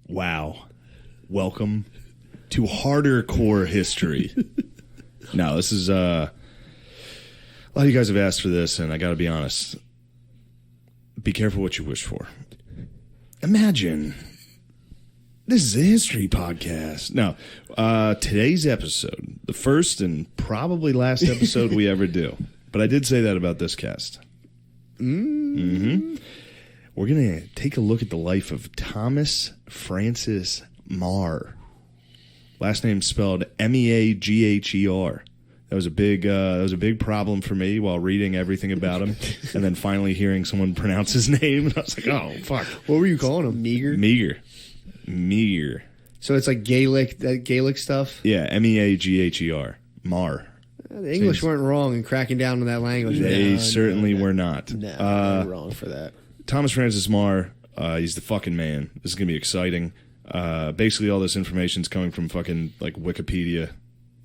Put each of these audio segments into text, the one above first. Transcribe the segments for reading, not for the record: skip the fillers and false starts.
Wow. Welcome to Harder Core History. No, this is, a lot of you guys have asked for this, and I gotta be honest. Be careful what you wish for. Imagine this is a history podcast. Now, today's episode, the first and probably last episode we ever do, but I did say that about this cast. We're going to take a look at the life of Thomas Francis Maegher. Last name spelled Meagher. That was a big problem for me while reading everything about him, and then finally hearing someone pronounce his name. I was like, "Oh fuck!" What were you calling him? Maegher. Maegher. So it's like Gaelic stuff. Yeah, Meagher. Maegher. The English weren't wrong in cracking down on that language. They certainly were not. No, they were wrong for that. Thomas Francis Maegher. He's the fucking man. This is gonna be exciting. Basically, all this information's coming from fucking like Wikipedia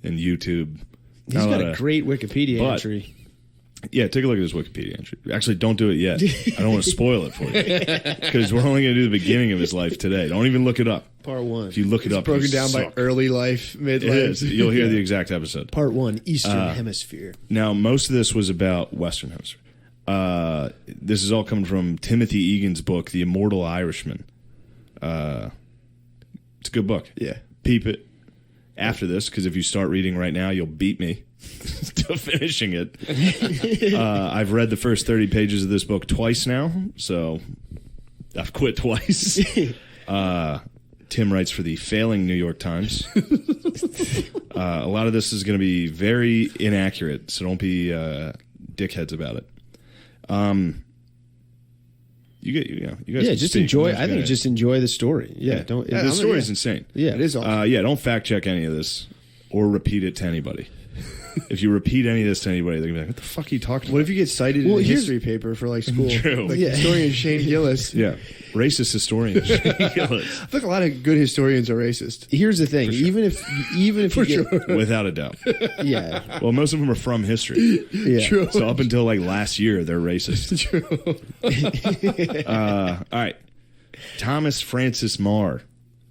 and YouTube. He's got a great Wikipedia entry. Yeah, take a look at his Wikipedia entry. Actually, don't do it yet. I don't want to spoil it for you. Because we're only going to do the beginning of his life today. Don't even look it up. Part 1. If you look it up, broken down by early life, midlife. It is. You'll hear the exact episode. Part 1, Eastern Hemisphere. Now, most of this was about Western Hemisphere. This is all coming from Timothy Egan's book, The Immortal Irishman. It's a good book. Yeah. Peep it after this, because if you start reading right now, you'll beat me to finishing it. I've read the first 30 pages of this book twice now, so I've quit twice. Tim writes for the failing New York Times. A lot of this is going to be very inaccurate, so don't be dickheads about it. You guys just enjoy. I think just enjoy the story. Yeah, don't. The story is insane. Yeah, it is. Awesome. Don't fact check any of this or repeat it to anybody. If you repeat any of this to anybody, they're gonna be like, "What the fuck are you talking about?" What if you get cited in a history paper for like school? True. Like historian Shane Gillis. Yeah, racist historian Shane Gillis. I think a lot of good historians are racist. Here's the thing: sure. even if you get, without a doubt, yeah. Well, most of them are from history. Yeah, true. So up until like last year, they're racist. True. All right, Thomas Francis Maegher.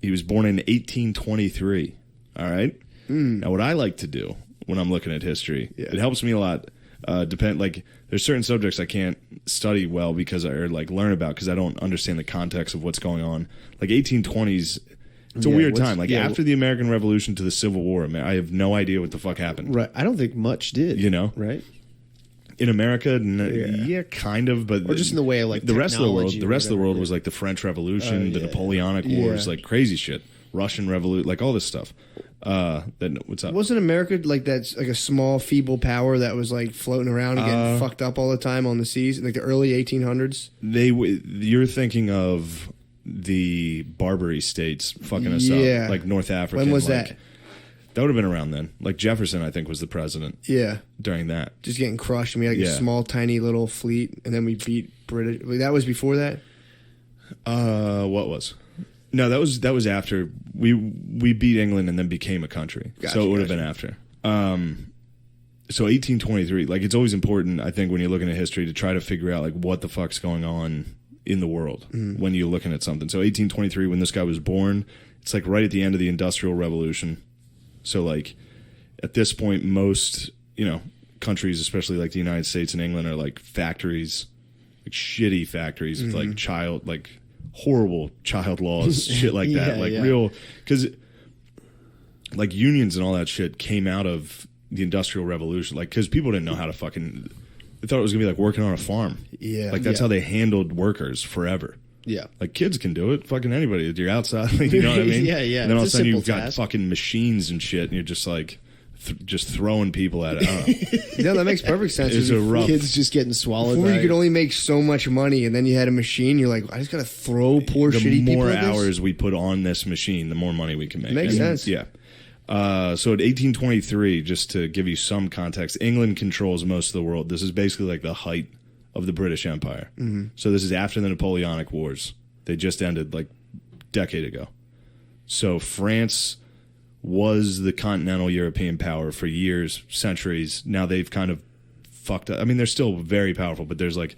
He was born in 1823. All right. Now, what I like to do when I'm looking at history, it helps me a lot. There's certain subjects I can't study well or learn about because I don't understand the context of what's going on. Like 1820s, it's a weird time. After the American Revolution to the Civil War, I have no idea what the fuck happened. Right. I don't think much did. You know, right? In America, kind of, but or just in the way of like the rest of the world. The rest of the world was like the French Revolution, the Napoleonic Wars, like crazy shit, Russian Revolution, like all this stuff. What's up? Wasn't America like that's like a small feeble power that was like floating around and getting fucked up all the time on the seas, like the early 1800s? You're thinking of the Barbary states fucking us up, like North Africa. When was that? That would have been around then. Like Jefferson, I think, was the president. Yeah, during that, just getting crushed. And we had like a small, tiny little fleet, and then we beat British. That was before that. What was? No, that was after we beat England and then became a country. So it would have been after. So 1823, like it's always important, I think, when you're looking at history to try to figure out like what the fuck's going on in the world when you're looking at something. So 1823, when this guy was born, it's like right at the end of the Industrial Revolution. So like at this point, most countries, especially like the United States and England, are like factories, like shitty factories with like horrible child laws, shit like that. Real, because like unions and all that shit came out of the Industrial Revolution. Like, because people didn't know how to fucking, they thought it was gonna be like working on a farm. Yeah. Like that's how they handled workers forever. Yeah. Like kids can do it. Fucking anybody. You're outside. You know what I mean? Yeah. And then all of a sudden you've got fucking machines and shit, and you're just like, just throwing people at it. I don't know. No, that makes perfect sense. It's a rough. Kids just getting swallowed. Before you could only make so much money, and then you had a machine. You're like, I just gotta throw poor shitty people. The more hours we put on this machine, the more money we can make. Makes sense. Yeah. So at 1823, just to give you some context, England controls most of the world. This is basically like the height of the British Empire. Mm-hmm. So this is after the Napoleonic Wars. They just ended like a decade ago. So France was the continental European power for years, centuries. Now they've kind of fucked up. I mean, they're still very powerful, but there's like,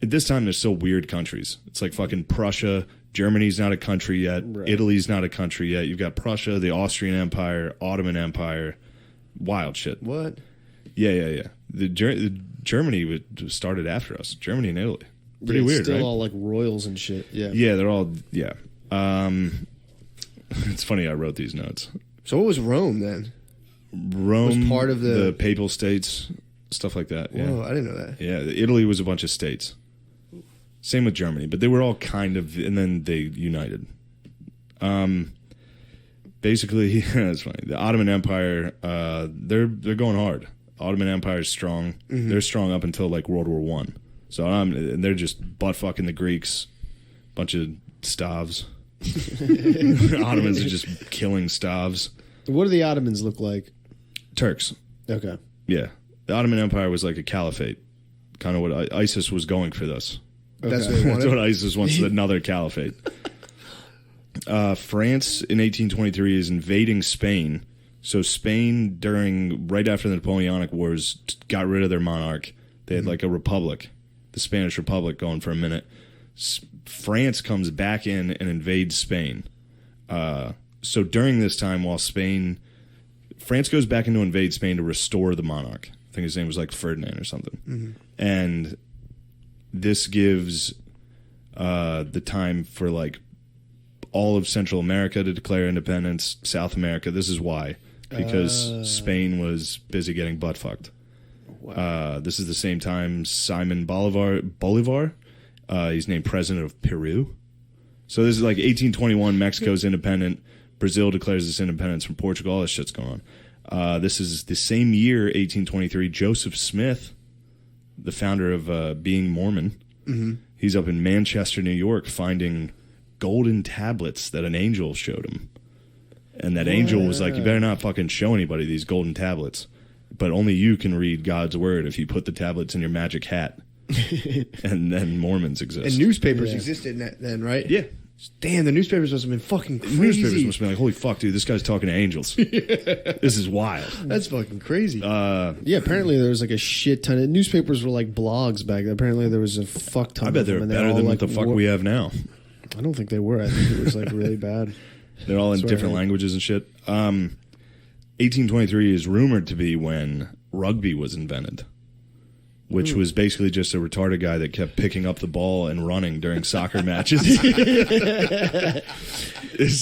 at this time, there's still weird countries. It's like fucking Prussia, Germany's not a country yet. Right. Italy's not a country yet. You've got Prussia, the Austrian Empire, Ottoman Empire. Wild shit. What? Yeah. The Germany started after us. Germany and Italy. Pretty weird, still right? all like royals and shit. Yeah. Yeah, they're all, yeah. It's funny I wrote these notes. So what was Rome then? Rome Was part of the papal states, stuff like that. Yeah. Whoa, I didn't know that. Yeah, Italy was a bunch of states. Same with Germany, but they were all kind of, and then they united. Basically, that's funny. The Ottoman Empire, they're going hard. Ottoman Empire is strong. Mm-hmm. They're strong up until like World War One. So and they're just butt fucking the Greeks, bunch of Stavs. Ottomans are just killing Stavs. What do the Ottomans look like? Turks. Okay. Yeah, the Ottoman Empire was like a caliphate, kind of what ISIS was going for this. Okay. That's what ISIS wants, another caliphate. France in 1823 is invading Spain. So Spain, right after the Napoleonic Wars, got rid of their monarch. They had like a republic, the Spanish Republic, going for a minute. France comes back in and invades Spain. So during this time, while France goes back in to invade Spain to restore the monarch. I think his name was like Ferdinand or something. Mm-hmm. And this gives the time for like all of Central America to declare independence, South America. This is why. Because Spain was busy getting butt fucked. Wow. This is the same time Simon Bolivar, he's named president of Peru. So this is like 1821, Mexico's independent. Brazil declares its independence from Portugal. All this shit's going on. This is the same year, 1823, Joseph Smith, the founder of Being Mormon, he's up in Manchester, New York, finding golden tablets that an angel showed him. And that angel was like, you better not fucking show anybody these golden tablets. But only you can read God's word if you put the tablets in your magic hat. And then Mormons exist. And newspapers existed then, right? Yeah. Damn, the newspapers must have been fucking crazy. Newspapers must have been like, holy fuck, dude, this guy's talking to angels. This is wild. That's fucking crazy. Yeah, apparently there was like a shit ton of newspapers were like blogs back then. Apparently there was a fuck ton I bet of them. they're better than what the fuck we have now. I don't think they were. I think it was like really bad. They're all in different languages and shit. 1823 is rumored to be when rugby was invented, which was basically just a retarded guy that kept picking up the ball and running during soccer matches.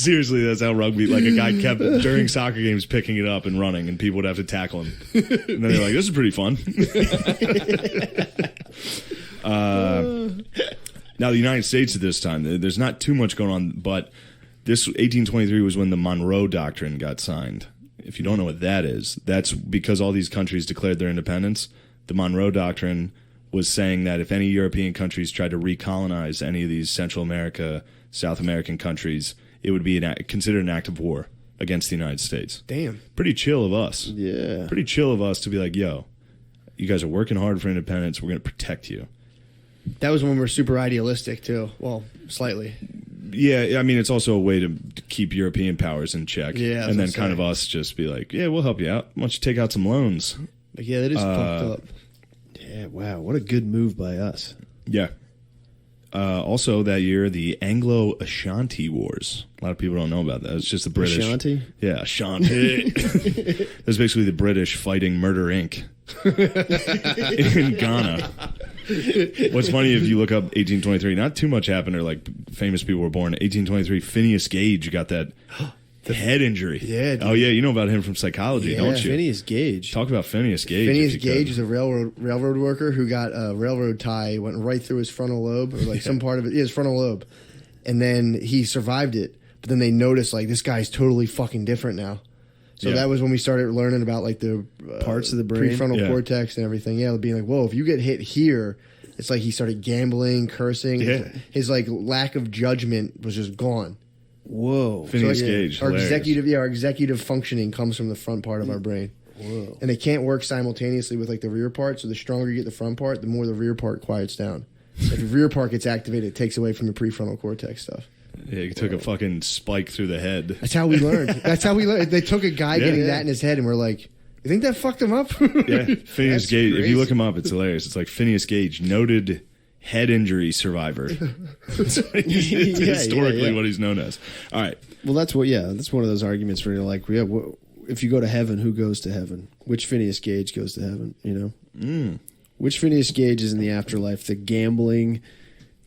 Seriously, that's how rugby, like a guy kept during soccer games picking it up and running, and people would have to tackle him. And then they're like, this is pretty fun. Now, the United States at this time, there's not too much going on, but this 1823 was when the Monroe Doctrine got signed. If you don't know what that is, that's because all these countries declared their independence. The Monroe Doctrine was saying that if any European countries tried to recolonize any of these Central America, South American countries, it would be considered an act of war against the United States. Damn. Pretty chill of us. Yeah. Pretty chill of us to be like, yo, you guys are working hard for independence. We're going to protect you. That was when we were super idealistic, too. Well, slightly. Yeah, I mean, it's also a way to keep European powers in check. Yeah, and then kind of us just be like, yeah, we'll help you out. Why don't you take out some loans? Like, yeah, that is fucked up. Yeah, wow. What a good move by us. Yeah. Also, that year, the Anglo-Ashanti Wars. A lot of people don't know about that. It's just the British. Ashanti? Yeah, Ashanti. That's basically the British fighting Murder, Inc. in Ghana. What's funny, if you look up 1823, not too much happened, or like famous people were born. 1823, Phineas Gage got that head injury. Yeah. Dude. Oh, yeah, you know about him from psychology, don't you? Phineas Gage. Talk about Phineas Gage. Phineas Gage is a railroad worker who got a railroad tie, went right through his frontal lobe, or like some part of it. Yeah, his frontal lobe. And then he survived it. But then they noticed, like, this guy's totally fucking different now. So that was when we started learning about, like, the parts of the brain, prefrontal cortex and everything. Yeah, being like, whoa, if you get hit here, it's like he started gambling, cursing. Yeah. His like lack of judgment was just gone. Whoa. Phineas Gage. Our executive functioning comes from the front part of our brain. Whoa. And they can't work simultaneously with like the rear part. So the stronger you get the front part, the more the rear part quiets down. If the rear part gets activated, it takes away from the prefrontal cortex stuff. Yeah, he took a fucking spike through the head. That's how we learned. They took a guy getting that in his head, and we're like, you think that fucked him up? Yeah, Phineas Gage. Crazy. If you look him up, it's hilarious. It's like Phineas Gage, noted head injury survivor. That's historically what he's known as. All right. Well, that's one of those arguments where you're like, if you go to heaven, who goes to heaven? Which Phineas Gage goes to heaven? You know, which Phineas Gage is in the afterlife? The gambling,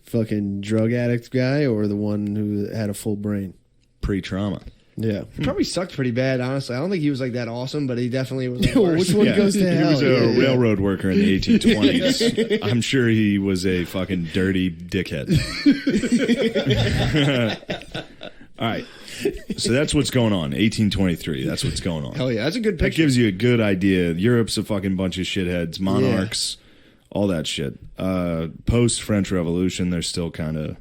fucking drug addict guy, or the one who had a full brain? Pre-trauma. Yeah, he probably sucked pretty bad. Honestly, I don't think he was like that awesome, but he definitely was. Like, worse. Which one goes to hell? He was a railroad worker in the 1820s. I'm sure he was a fucking dirty dickhead. All right. So that's what's going on. 1823. That's what's going on. Hell yeah, that's a good picture. That gives you a good idea. Europe's a fucking bunch of shitheads, monarchs, all that shit. Post French Revolution, they're still they're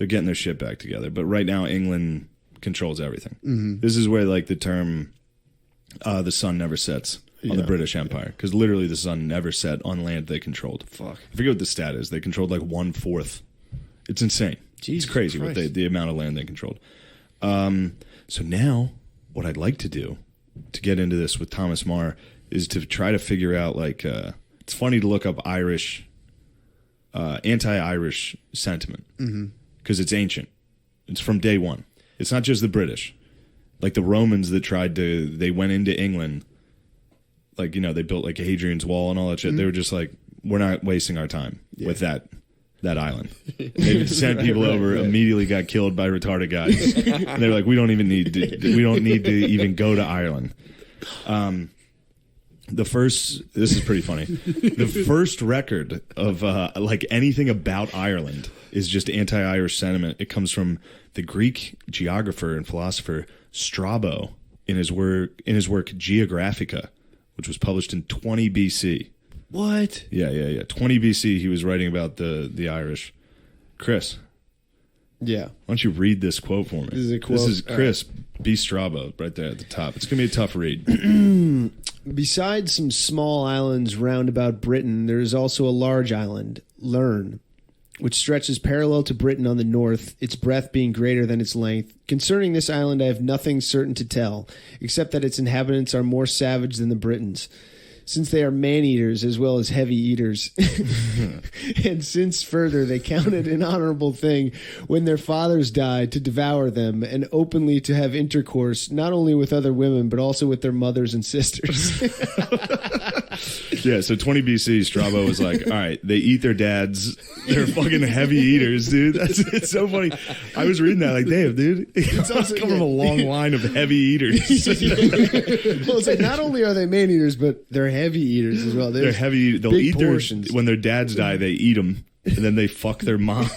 getting their shit back together. But right now, England controls everything. Mm-hmm. This is where like the term the sun never sets on the British Empire, because literally the sun never set on land they controlled. Fuck, I forget what the stat is. They controlled like 1/4. It's insane. Jesus it's crazy Christ. what the amount of land they controlled. So now what I'd like to do to get into this with Thomas Marr is to try to figure out like it's funny to look up Irish anti-Irish sentiment because it's ancient. It's from day one. It's not just the British. Like the Romans that they went into England, like, you know, they built like Hadrian's Wall and all that shit. They were just like, we're not wasting our time with that island. They sent people over, immediately got killed by retarded guys. And they were like, we don't need to even go to Ireland. This is pretty funny. The first record of like anything about Ireland is just anti-Irish sentiment. It comes from the Greek geographer and philosopher Strabo in his work Geographica, which was published in 20 BC. What? Yeah. 20 BC. He was writing about the Irish. Chris. Yeah. Why don't you read this quote for me? This is a quote. This is Chris B. Strabo right there at the top. It's going to be a tough read. Besides some small islands round about Britain, there is also a large island, Lerne, which stretches parallel to Britain on the north, its breadth being greater than its length. Concerning this island, I have nothing certain to tell, except that its inhabitants are more savage than the Britons, since they are man-eaters as well as heavy eaters. And since further they count it an honorable thing when their fathers died to devour them and openly to have intercourse not only with other women but also with their mothers and sisters. Yeah, so 20 BC, Strabo was like, all right, they eat their dads. They're fucking heavy eaters, dude. It's so funny. I was reading that like, damn, dude. It's also come from a long line of heavy eaters. Well, it's like not only are they man-eaters, but they're heavy eaters as well. They're heavy. They'll eat portions. when their dads die, they eat them, and then they fuck their mom.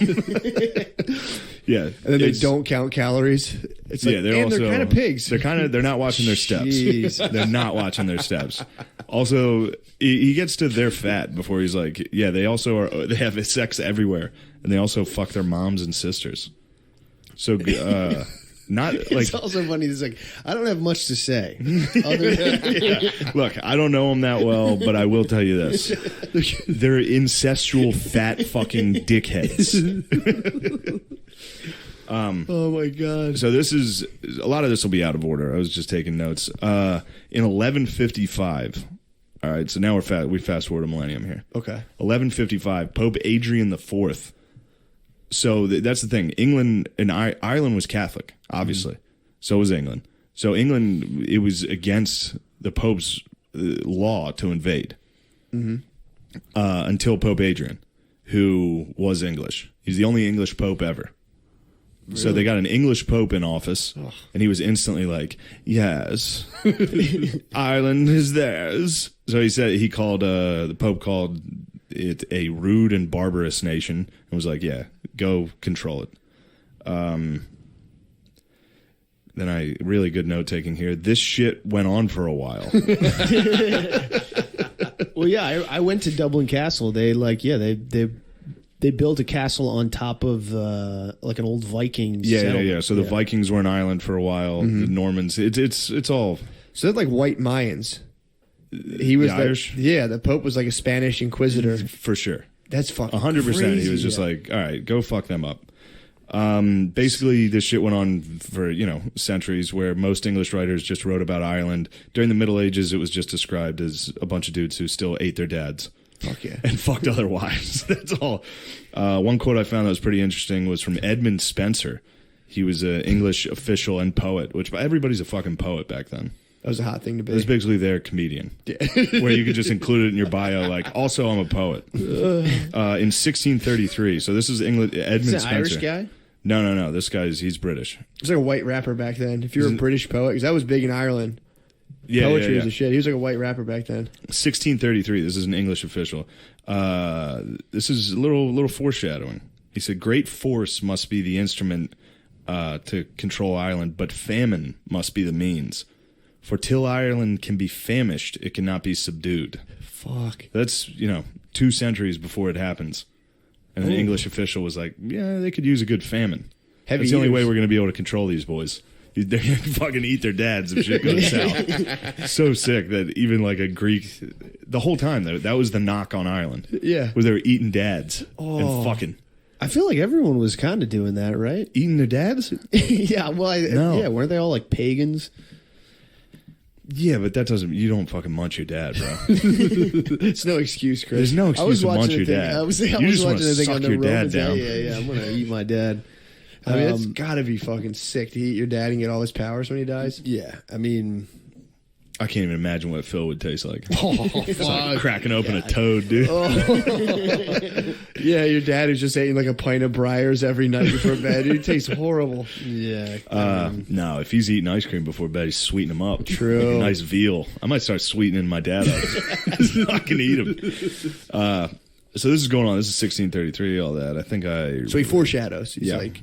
Yeah, and then they don't count calories. It's like, they're kind of pigs. They're not watching their steps. Jeez. They're not watching their steps. Also, he gets to their fat before he's like, yeah, they have sex everywhere, and they also fuck their moms and sisters. So, not like. It's also funny. It's like, I don't have much to say. Other than Look, I don't know them that well, but I will tell you this: they're incestual, fat, fucking dickheads. Oh my god! So a lot of this will be out of order. I was just taking notes. In 1155. All right, so now we fast forward a millennium here. Okay. 1155, Pope Adrian IV. So that's the thing. England and Ireland was Catholic, obviously. So was England. So England, it was against the Pope's law to invade until Pope Adrian, who was English. He's the only English Pope ever. Really? So they got an English Pope in office, and he was instantly like, yes, Ireland is theirs. So the Pope called it a rude and barbarous nation and was like, yeah, go control it. Then really good note taking here. This shit went on for a while. Well, yeah, I went to Dublin Castle. They built a castle on top of like an old Viking settlement. Yeah. So the Vikings were an island for a while. The Normans. It's all. So they're like white Mayans. He was Irish. Yeah, the Pope was like a Spanish Inquisitor For sure. That's fucking 100%. He was just like, all right, go fuck them up. Basically, this shit went on for, centuries, where most English writers just wrote about Ireland. During the Middle Ages, it was just described as a bunch of dudes who still ate their dads. Fuck yeah. And fucked other wives. That's all. One quote I found that was pretty interesting was from Edmund Spencer. He was an English official and poet, which everybody's a fucking poet back then. That was a hot thing to be. It was basically their comedian, where you could just include it in your bio, like, also I'm a poet. In 1633, so this is Edmund Is Spencer. an Irish guy? No. This guy's he's British. It was like a white rapper back then. If you were a British poet, because that was big in Ireland. Yeah, Poetry yeah. was a shit. He was like a white rapper back then. 1633. This is an English official. This is a little foreshadowing. He said, "Great force must be the instrument to control Ireland, but famine must be the means. For till Ireland can be famished, it cannot be subdued." Fuck. That's 2 centuries before it happens. And an English official was like, "Yeah, they could use a good famine. Heavy That's the only eaters. way we're going to be able to control these boys." They're going to fucking eat their dads if shit goes south. So sick that even like a Greek, the whole time that was the knock on Ireland. Yeah. Was they were eating dads and fucking. I feel like everyone was kind of doing that, right? Eating their dads? Yeah, well, No. yeah, weren't they all like pagans? Yeah, but that doesn't, you don't fucking munch your dad, bro. It's no excuse, Chris. There's no I excuse was to munch watching your a thing. dad. I was You just watching wanna a thing suck on the your dad Romans. down. Yeah, I'm gonna eat my dad. I mean, it's gotta be fucking sick to eat your dad and get all his powers when he dies. Yeah, I mean, I can't even imagine what Phil would taste like. Oh, It's like cracking open a toad, dude. Yeah, your dad who's just eating like a pint of Briars every night before bed. It tastes horrible. yeah. No, if he's eating ice cream before bed, he's sweetening him up. True. Nice veal. I might start sweetening my dad up. I can eat him. So this is going on. This is 1633. All that. I think So he foreshadows. He's Yeah. like,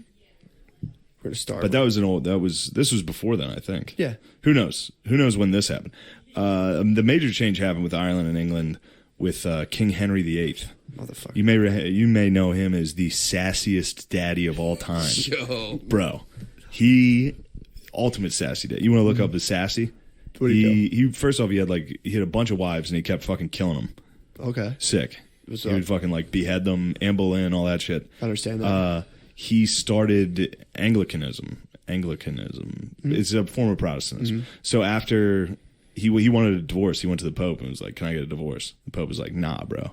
we're to start. But that was this was before then, I think. Yeah. Who knows? Who knows when this happened? The major change happened with Ireland and England with King Henry VIII. Motherfucker. You may know him as the sassiest daddy of all time. Yo. Bro. He ultimate sassy daddy. You want to look up his sassy? What'd he He first off he had a bunch of wives and he kept fucking killing them. Okay. Sick. What's He up? would fucking like behead them, amble in, all that shit. I understand that. He started Anglicanism. It's a form of Protestantism. So after he wanted a divorce, he went to the Pope and was like, "Can I get a divorce?" The Pope was like, "Nah, bro.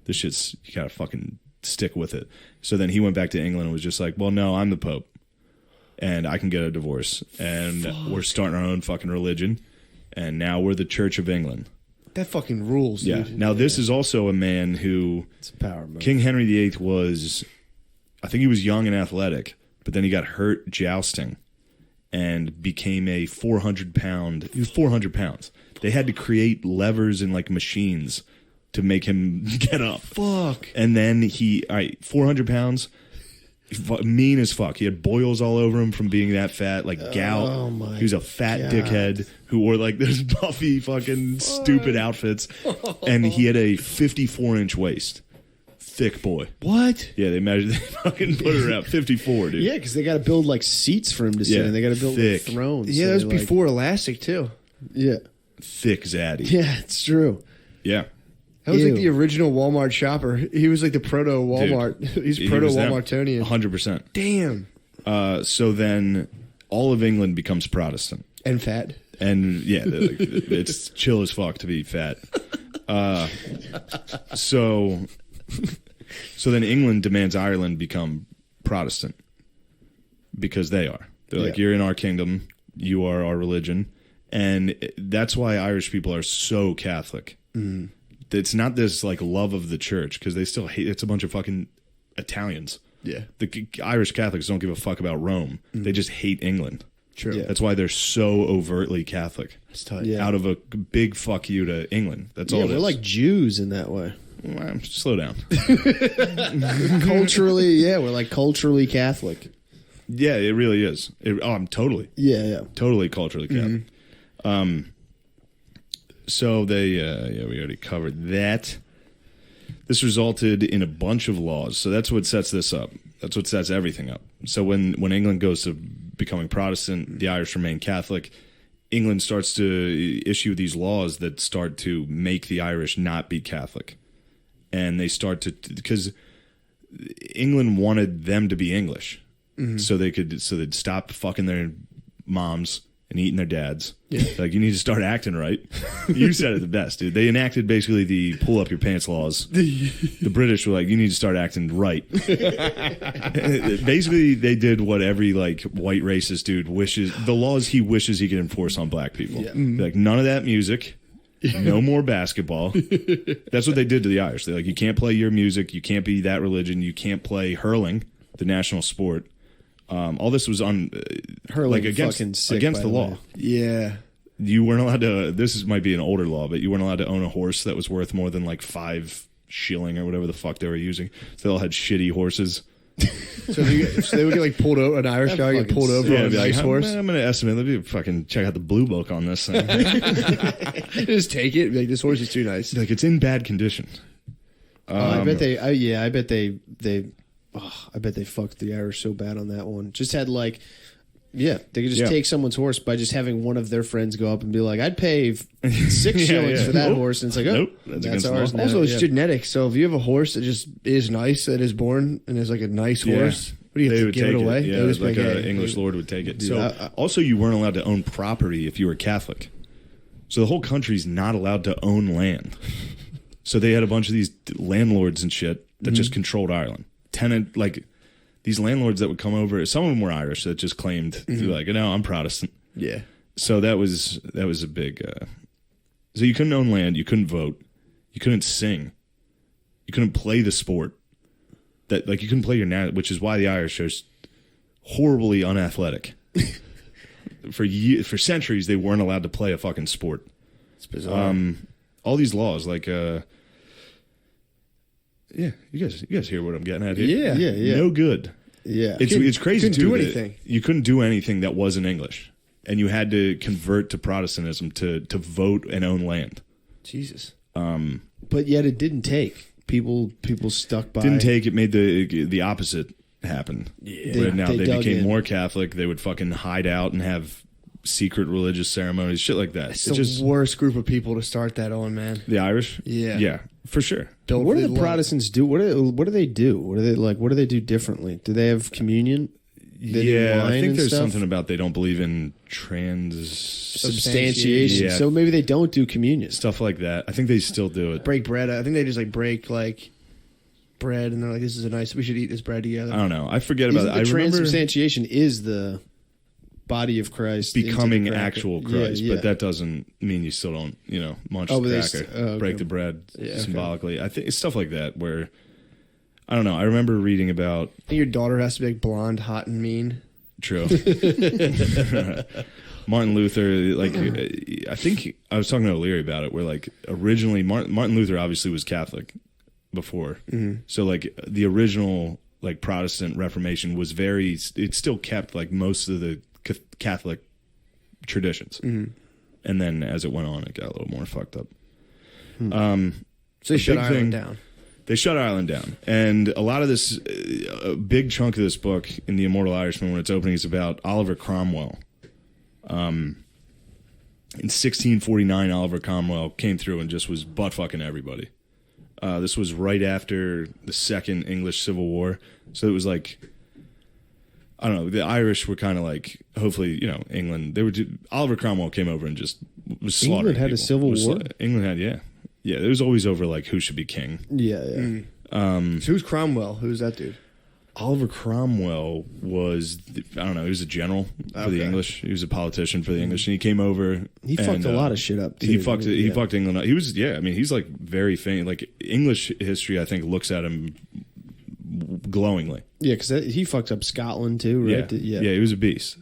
This shit's, you gotta fucking stick with it." So then he went back to England and was just like, "Well, no, I'm the Pope, and I can get a divorce, and we're starting our own fucking religion, and now we're the Church of England." That fucking rules, Yeah. dude. Now this is also a man who It's a power move. King Henry VIII was, I think he was young and athletic, but then he got hurt jousting and became a 400 pound. He was 400 pounds. They had to create levers and like machines to make him get up. Fuck. And then 400 pounds, mean as fuck. He had boils all over him from being that fat, like gout. Oh my he was a fat God. dickhead who wore like those puffy fucking stupid outfits. And he had a 54-inch waist. Thick boy. What? Yeah, they fucking put it out 54, dude. Yeah, because they got to build like seats for him to sit Yeah, in. They got to build thick. thrones. Yeah, so that was they, like- before Elastic, too. Yeah, Thick zaddy. yeah, it's true. Yeah. That was like Ew. the original Walmart shopper. He was like the proto Walmart. He's He proto was them. Walmartonian. 100%. Damn. So then all of England becomes Protestant. And fat. And yeah, it's chill as fuck to be fat. So then England demands Ireland become Protestant because they are. They're like, Yeah. you're in our kingdom, you are our religion, and that's why Irish people are so Catholic. It's not this like love of the church because they still hate. It's a bunch of fucking Italians. Yeah. The Irish Catholics don't give a fuck about Rome. They just hate England. True. Yeah. That's why they're so overtly Catholic. That's tight. Yeah. Out of a big fuck you to England. That's all Yeah, it we're is. like Jews in that way. Well, slow down. Culturally, yeah, we're like culturally Catholic. Yeah, it really is. I'm totally Yeah. culturally Catholic. So they, we already covered that. This resulted in a bunch of laws. So that's what sets this up. That's what sets everything up. So when England goes to becoming Protestant, the Irish remain Catholic. England starts to issue these laws that start to make the Irish not be Catholic. And they start to, because England wanted them to be English. So they'd stop fucking their moms and eating their dads. Yeah. Like, you need to start acting right. You said it the best, dude. They enacted basically the pull up your pants laws. The British were like, you need to start acting right. Basically, they did what every like white racist dude wishes, the laws he wishes he could enforce on black people. Yeah. Like, none of that music. No more basketball. That's what they did to the Irish. They're like, you can't play your music. You can't be that religion. You can't play hurling, the national sport. All this was on hurling, like against the law. Yeah. You weren't allowed to. Might be an older law, but you weren't allowed to own a horse that was worth more than like 5 shilling or whatever the fuck they were using. So they all had shitty horses. So they would get like pulled over. An Irish guy get pulled over on a nice horse. I'm going to estimate. Let me fucking check out the blue book on this thing. Just take it. Like, this horse is too nice. Like, it's in bad condition. I bet they. I bet they fucked the Irish so bad on that one. Just had like. Yeah, they could just take someone's horse by just having one of their friends go up and be like, "I'd pay 6 shillings for that horse," and it's like, "Oh, that's ours." Also, it's genetic. So if you have a horse that just is nice, that is born and is like a nice horse, what do you have to give it away? Yeah, it was like an English lord would take it. So also, you weren't allowed to own property if you were Catholic. So the whole country's not allowed to own land. So they had a bunch of these landlords and shit that just controlled Ireland. These landlords that would come over, some of them were Irish that just claimed, like, no, I'm Protestant. Yeah. So that was a big. So you couldn't own land, you couldn't vote, you couldn't sing, you couldn't play the sport. That you couldn't play which is why the Irish are horribly unathletic. For centuries, they weren't allowed to play a fucking sport. It's bizarre. All these laws, like. Yeah, you guys hear what I'm getting at here? Yeah. No good. Yeah, it's crazy you couldn't do anything. You couldn't do anything that wasn't English, and you had to convert to Protestantism to vote and own land. Jesus. But yet it didn't take. People stuck by. Didn't take. It made the opposite happen. Yeah. They became more Catholic. They would fucking hide out and have secret religious ceremonies, shit like that. It's the worst group of people to start that on, man. The Irish? Yeah, for sure. What do the Protestants do? What do they do? What do they do differently? Do they have communion? I think there's something about they don't believe in transubstantiation. So maybe they don't do communion. Stuff like that. I think they still do it. Break bread. I think they just like break like bread, and they're like, "This is we should eat this bread together." I don't know. I forget about it. Transubstantiation is the body of Christ becoming actual Christ, but that doesn't mean you still don't, munch the cracker, break the bread symbolically. I think it's stuff like that where I don't know. I remember reading about. I think your daughter has to be like blonde, hot, and mean. True. Martin Luther, like I think I was talking to O'Leary about it, where like originally Martin Luther obviously was Catholic before, so like the original like Protestant Reformation was it still kept like most of the Catholic traditions, and then as it went on, it got a little more fucked up. So they shut Ireland down. They shut Ireland down, and a lot of this, a big chunk of this book in The Immortal Irishman, when it's opening, is about Oliver Cromwell. In 1649, Oliver Cromwell came through and just was butt fucking everybody. This was right after the Second English Civil War, so it was like. I don't know. The Irish were kind of like, hopefully, England. Oliver Cromwell came over and just was slaughtering. England had people. a civil war. England had, yeah. It was always over like who should be king. Yeah. So who's Cromwell? Who's that dude? Oliver Cromwell was, I don't know. He was a general for the English. He was a politician for the English, and he came over. He fucked a lot of shit up. Too. He fucked England up. He was, I mean, he's like very famous. Like English history, I think, looks at him glowingly. Yeah, because he fucked up Scotland too, right? Yeah, he was a beast.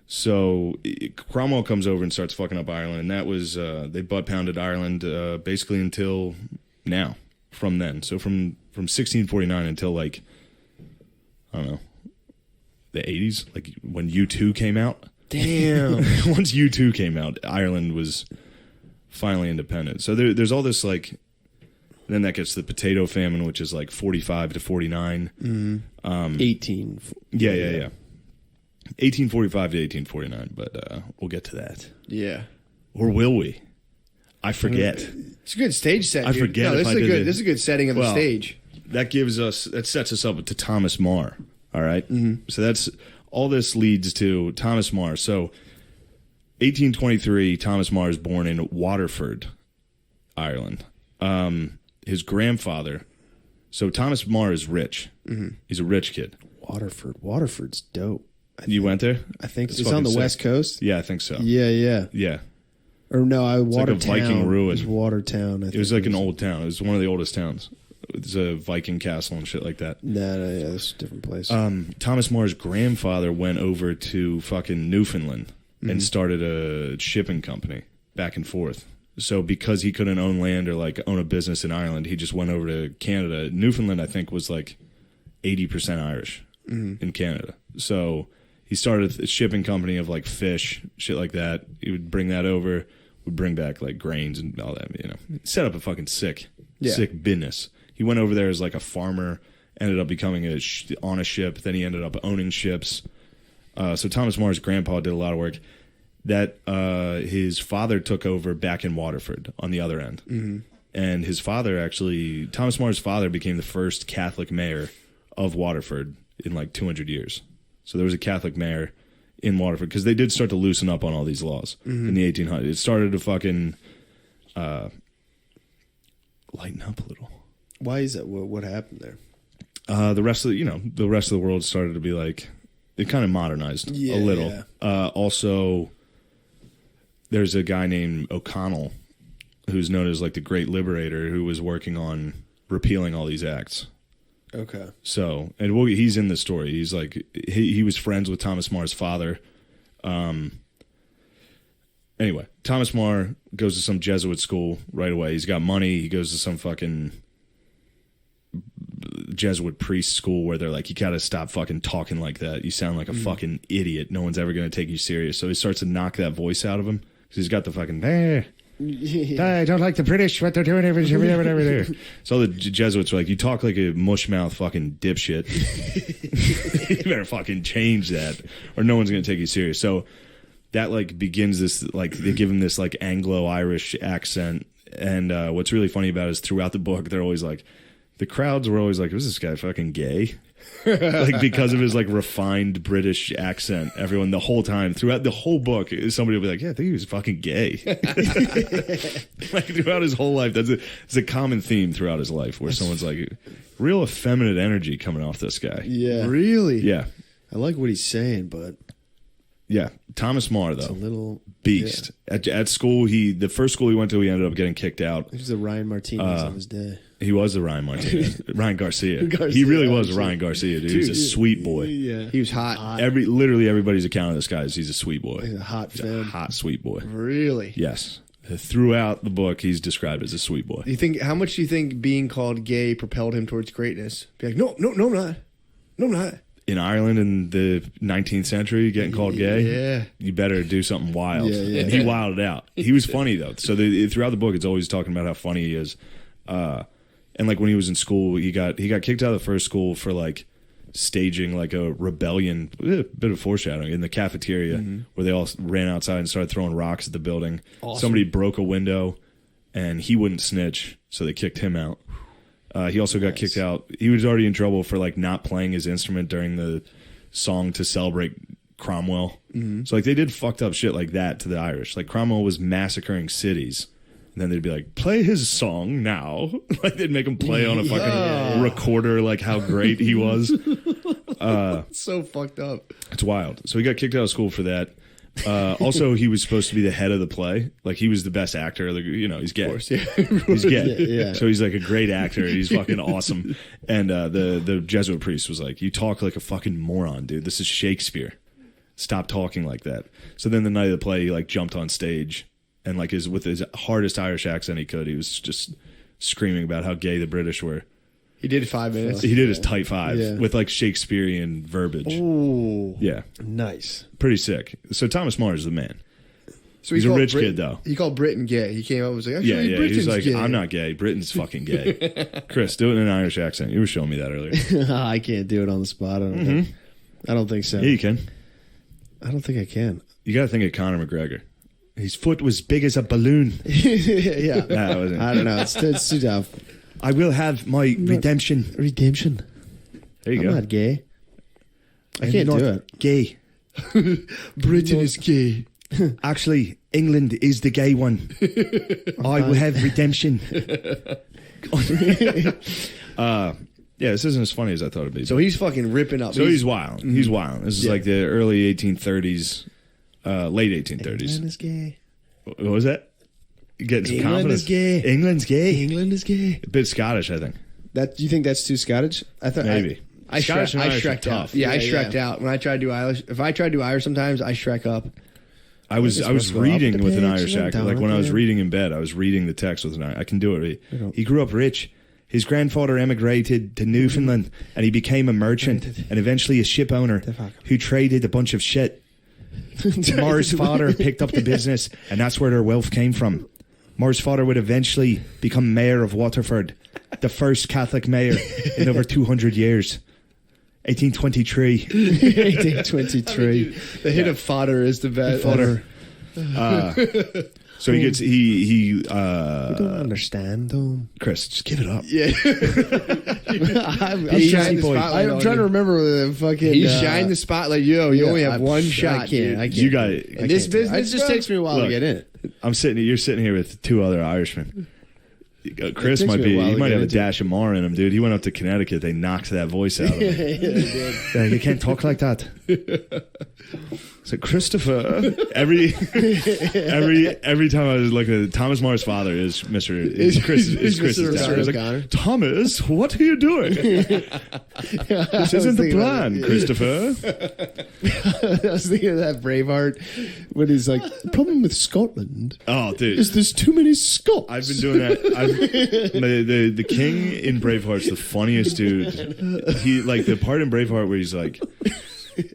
So Cromwell comes over and starts fucking up Ireland, and that was they butt pounded Ireland basically until now. From then, so from 1649 until like I don't know the 80s, like when U2 came out. Damn. Once U2 came out, Ireland was finally independent. So there's all this like. Then that gets to the potato famine, which is like 45 to 49. 18. Yeah. 1845 to 1849, but we'll get to that. Yeah. Or will we? I forget. It's a good stage set. I forget. No, this is a good setting of the stage. That sets us up to Thomas More. All right. So that's all this leads to Thomas More. So 1823, Thomas More is born in Waterford, Ireland. His grandfather, so Thomas More is rich. Mm-hmm. He's a rich kid. Waterford's dope. You went there? I think it's on the West Coast. Yeah, I think so. Yeah. Or no, Watertown. Like a Viking ruin. It was Watertown. I think it was like an old town. It was one of the oldest towns. It's a Viking castle and shit like that. No, yeah, it's a different place. Thomas More's grandfather went over to fucking Newfoundland and started a shipping company back and forth. So because he couldn't own land or like own a business in Ireland, he just went over to Canada. Newfoundland, I think, was like 80% Irish in Canada. So he started a shipping company of like fish, shit like that. He would bring that over, would bring back like grains and all that, you know. Set up a fucking sick business. He went over there as like a farmer, ended up becoming on a ship, then he ended up owning ships. So Thomas More's grandpa did a lot of work. That his father took over back in Waterford on the other end. Mm-hmm. And his father actually, Thomas More's father became the first Catholic mayor of Waterford in like 200 years. So there was a Catholic mayor in Waterford because they did start to loosen up on all these laws in the 1800s. It started to fucking lighten up a little. Why is that? What happened there? The rest of the world started to be like, it kind of modernized a little. Yeah. Also, there's a guy named O'Connell who's known as like the Great Liberator who was working on repealing all these acts. Okay. So, and he's in the story. He's like, he was friends with Thomas More's father. Anyway, Thomas More goes to some Jesuit school right away. He's got money. He goes to some fucking Jesuit priest school where they're like, you gotta stop fucking talking like that. You sound like a fucking idiot. No one's ever gonna take you serious. So he starts to knock that voice out of him because he's got the fucking I don't like the British, what they're doing. So the Jesuits are like, you talk like a mushmouth fucking dipshit. You better fucking change that or no one's gonna take you serious. So that like begins this, like they give him this like Anglo-Irish accent. And what's really funny about it is throughout the book they're always like, the crowds were always like, was this guy fucking gay? Like because of his like refined British accent. Everyone the whole time throughout the whole book, somebody will be like, yeah, I think he was fucking gay. Like throughout his whole life, it's a common theme throughout his life where someone's like, real effeminate energy coming off this guy. Yeah, really. Yeah, I like what he's saying, but yeah, Thomas More though, it's a little beast. Yeah. At school, the first school he went to, he ended up getting kicked out. He was the Ryan Martinez of his day. He was the Ryan Martinez. Ryan Garcia. He really was Ryan Garcia, dude. He's a sweet boy. Yeah. He was hot. Literally everybody's account of this guy is he's a sweet boy. He's a hot fan. A hot, sweet boy. Really? Yes. Throughout the book, he's described as a sweet boy. How much do you think being called gay propelled him towards greatness? Be like, no, I'm not. No, I'm not. In Ireland in the 19th century, getting called gay, yeah, you better do something wild. Yeah. And he wilded out. He was funny though. So throughout the book, it's always talking about how funny he is. And like when he was in school, he got kicked out of the first school for like staging like a rebellion, a bit of foreshadowing in the cafeteria where they all ran outside and started throwing rocks at the building. Awesome. Somebody broke a window, and he wouldn't snitch, so they kicked him out. He also got kicked out. He was already in trouble for like not playing his instrument during the song to celebrate Cromwell. So like they did fucked up shit like that to the Irish. Like Cromwell was massacring cities, and then they'd be like, "Play his song now." Like they'd make him play on a fucking recorder, like how great he was. So fucked up. It's wild. So he got kicked out of school for that. Also, he was supposed to be the head of the play. Like he was the best actor. Like, you know, he's gay. Of course, yeah. He's gay. Yeah. So he's like a great actor. He's fucking awesome. And the Jesuit priest was like, "You talk like a fucking moron, dude. This is Shakespeare. Stop talking like that." So then the night of the play, he like jumped on stage and like with his hardest Irish accent he could, he was just screaming about how gay the British were. He did 5 minutes. He did his tight five Yeah. with like Shakespearean verbiage. Ooh. Yeah. Nice. Pretty sick. So Thomas More is the man. So He's a called rich kid, though. He called Britain gay. He came up and was like, Yeah, actually, yeah. Britain's He's like, gay. I'm not gay. Britain's fucking gay. Chris, do it in an Irish accent. You were showing me that earlier. I can't do it on the spot. I don't think so. Yeah, you can. I don't think I can. You got to think of Conor McGregor. His foot was big as a balloon. Yeah. Nah, it wasn't. I don't know. It's too tough. I will have my redemption. Redemption. There you I'm go. not gay. I can't do it. Gay. Britain is gay. Actually, England is the gay one. I will have redemption. Yeah, this isn't as funny as I thought it'd be. So he's fucking ripping up. So he's wild. He's wild. This is like the early 1830s, late 1830s. England is gay. What was that? You getting some England confidence? is gay. England's gay. England is gay. A bit Scottish, I think. That you think that's too Scottish? I thought Maybe. I Scottish and Irish are Shrek'd out. tough. Yeah, I Yeah, Shrek'd out when I tried to do Irish. If I tried to do Irish, sometimes I Shrek up. I was supposed to go up reading the with an page Irish and then accent. down Like when at I the was end. reading in bed, I was reading the text with an Irish. I can do it. He grew up rich. His grandfather emigrated to Newfoundland and he became a merchant and eventually a ship owner who traded a bunch of shit. Mar's father picked up the business and that's where their wealth came from. Mar's father would eventually become mayor of Waterford, the first Catholic mayor in over 200 years. 1823. 1823. The hit of fodder is the best. Fodder. So he gets he I don't understand them. Chris, just give it up. Yeah. I'm He trying shined the to- spotlight I'm on trying to you. remember the fucking. He shined the spotlight. You yeah, only have I- one I shot. can't. I can't. You got do it. I This can't do business, It just bro? takes me a while Look. to get in. You're sitting here with two other Irishmen. Chris takes might me a be. while He to might get have a into dash of Mar in him, dude. He went up to Connecticut. They knocked that voice out of him. You can't talk like that. So Christopher, every time I was looking at Thomas Mar's father is Chris's Mr. dad. I was O'Connor. like, Thomas, what are you doing? This isn't the plan, Christopher. I was thinking of that Braveheart when he's like, the problem with Scotland Oh, dude. is there's too many Scots. I've been doing that. The king in Braveheart's the funniest dude. He like the part in Braveheart where he's like,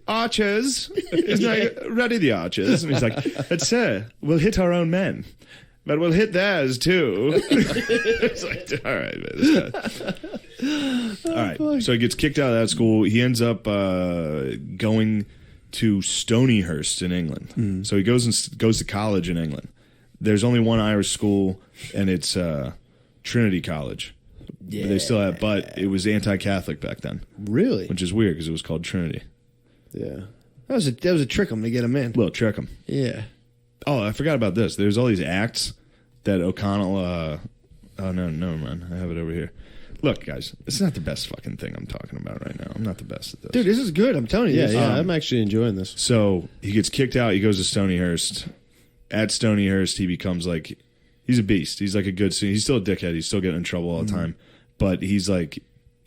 archers, he's like, ready the archers, and he's like, but sir, we'll hit our own men, but we'll hit theirs too. It's like, all right, man, this guy. All right, so he gets kicked out of that school. He ends up going to Stonyhurst in England. So he goes to college in England. There's only one Irish school, and it's Trinity College. Yeah. But they still have, but it was anti-Catholic back then, Really? which is weird because it was called Trinity. Yeah. That was a trick 'em to get him in. Little trick 'em. Yeah. Oh, I forgot about this. There's all these acts that O'Connell. Oh no, never mind. I have it over here. Look, guys, it's not the best fucking thing I'm talking about right now. I'm not the best at this. Dude, this is good. I'm telling you. Yeah, This- yeah. I'm actually enjoying this. So he gets kicked out. He goes to Stonyhurst. At Stonyhurst, he becomes like, he's a beast. He's like a good student. He's still a dickhead. He's still getting in trouble all the time. But he's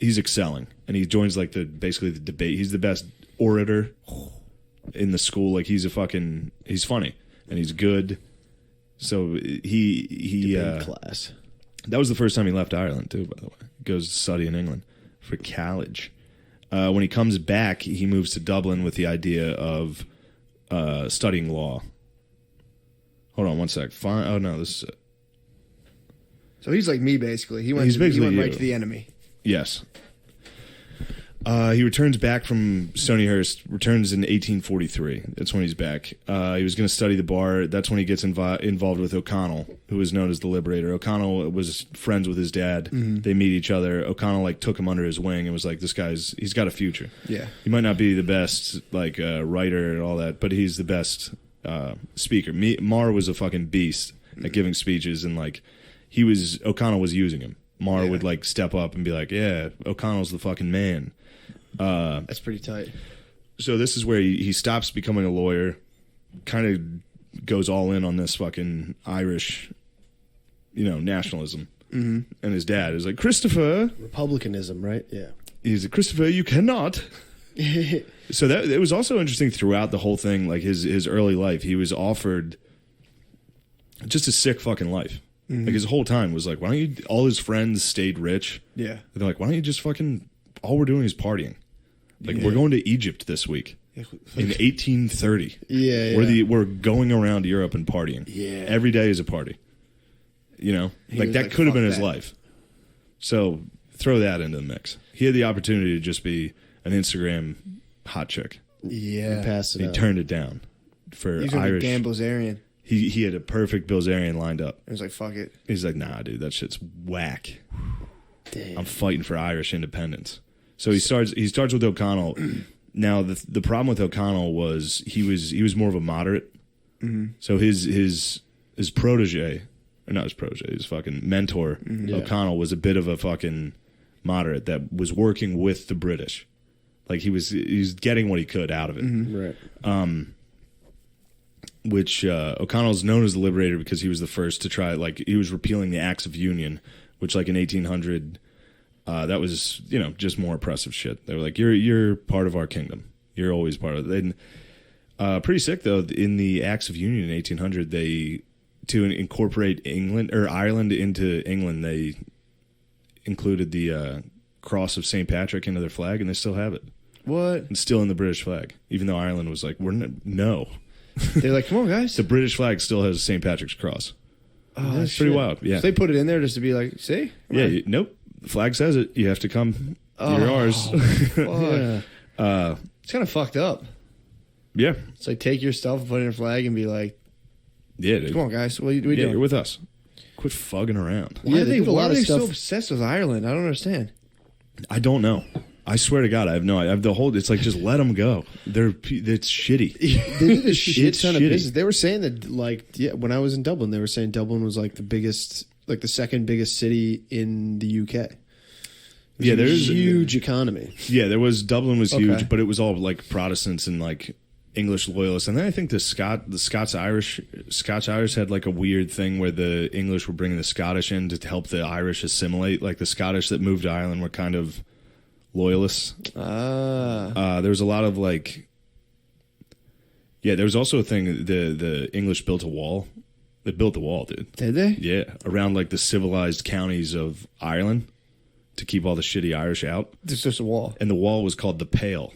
excelling. And he joins like basically the debate. He's the best orator in the school. Like he's funny and he's good. So he class. that was the first time he left Ireland too, by the way. He goes to study in England for college. When he comes back, he moves to Dublin with the idea of studying law. Hold on one sec. Fine. Oh no, this is So he's like me, basically. He went basically right you. to the enemy. yes. He returns back from Stonyhurst. Returns in 1843. That's when he's back. He was going to study the bar. That's when he gets involved with O'Connell, who is known as the Liberator. O'Connell was friends with his dad. They meet each other. O'Connell like took him under his wing and was like, "This he's got a future. Yeah. He might not be the best like writer and all that, but he's the best speaker." Mar was a fucking beast at giving speeches, and like O'Connell was using him. Mar would like step up and be like, "Yeah, O'Connell's the fucking man." That's pretty tight. So this is where he stops becoming a lawyer, kind of goes all in on this fucking Irish, nationalism. Mm-hmm. And his dad is like, Christopher. Republicanism, right? Yeah. He's like, Christopher, you cannot. So that it was also interesting throughout the whole thing, like his early life. He was offered just a sick fucking life. Mm-hmm. Like his whole time was like, why don't you? All his friends stayed rich. Yeah. They're like, why don't you just fucking? All we're doing is partying. Like we're going to Egypt this week in 1830. Yeah. We're going around Europe and partying. Yeah. Every day is a party. Like was that like, could have been fuck his that. life. So throw that into the mix. He had the opportunity to just be an Instagram hot chick. Yeah. Pass it He up. turned it down for He's gonna Irish. be Dan Bilzerian. He had a perfect Bilzerian lined up. He was like, fuck it. He's like, nah, dude, that shit's whack. Damn. I'm fighting for Irish independence. So he starts with O'Connell. Now the problem with O'Connell was he was more of a moderate. So his protege, or not his protege, his fucking mentor, O'Connell, was a bit of a fucking moderate that was working with the British. Like he was getting what he could out of it. Right. Which O'Connell's known as the Liberator because he was the first to try. Like he was repealing the Acts of Union, which like in 1800, that was just more oppressive shit. They were like, you're part of our kingdom. You're always part of it. Pretty sick though. In the Acts of Union in 1800, to incorporate England or Ireland into England, they included the cross of St. Patrick into their flag, and they still have it. What? It's still in the British flag, even though Ireland was like, no. They're like, come on, guys. The British flag still has St. Patrick's cross. Oh, that's pretty wild. Yeah. So they put it in there just to be like, see? Nope. The flag says it. You have to come. You're ours. Fuck. It's kind of fucked up. Yeah. It's like take your stuff and put it in a flag and be like, yeah, dude. come on, guys. What are you doing? You're with us. Quit fugging around. Why are they did a lot are of they stuff. so obsessed with Ireland? I don't understand. I don't know. I swear to God, I have no idea. I have the whole. It's like just let them go. It's shitty. They did a shit It's ton of shitty. business. They were saying that, like, when I was in Dublin, they were saying Dublin was like the biggest, like the second biggest city in the UK. Yeah, there's a huge economy. Yeah, Dublin was huge, Okay. but it was all like Protestants and like English loyalists. And then I think the Scots Irish had like a weird thing where the English were bringing the Scottish in to help the Irish assimilate. Like the Scottish that moved to Ireland were kind of loyalists. There was a lot of like, yeah. There was also a thing. The English built a wall. They built the wall, dude. Did they? Yeah, around like the civilized counties of Ireland to keep all the shitty Irish out. It's just a wall. And the wall was called the Pale.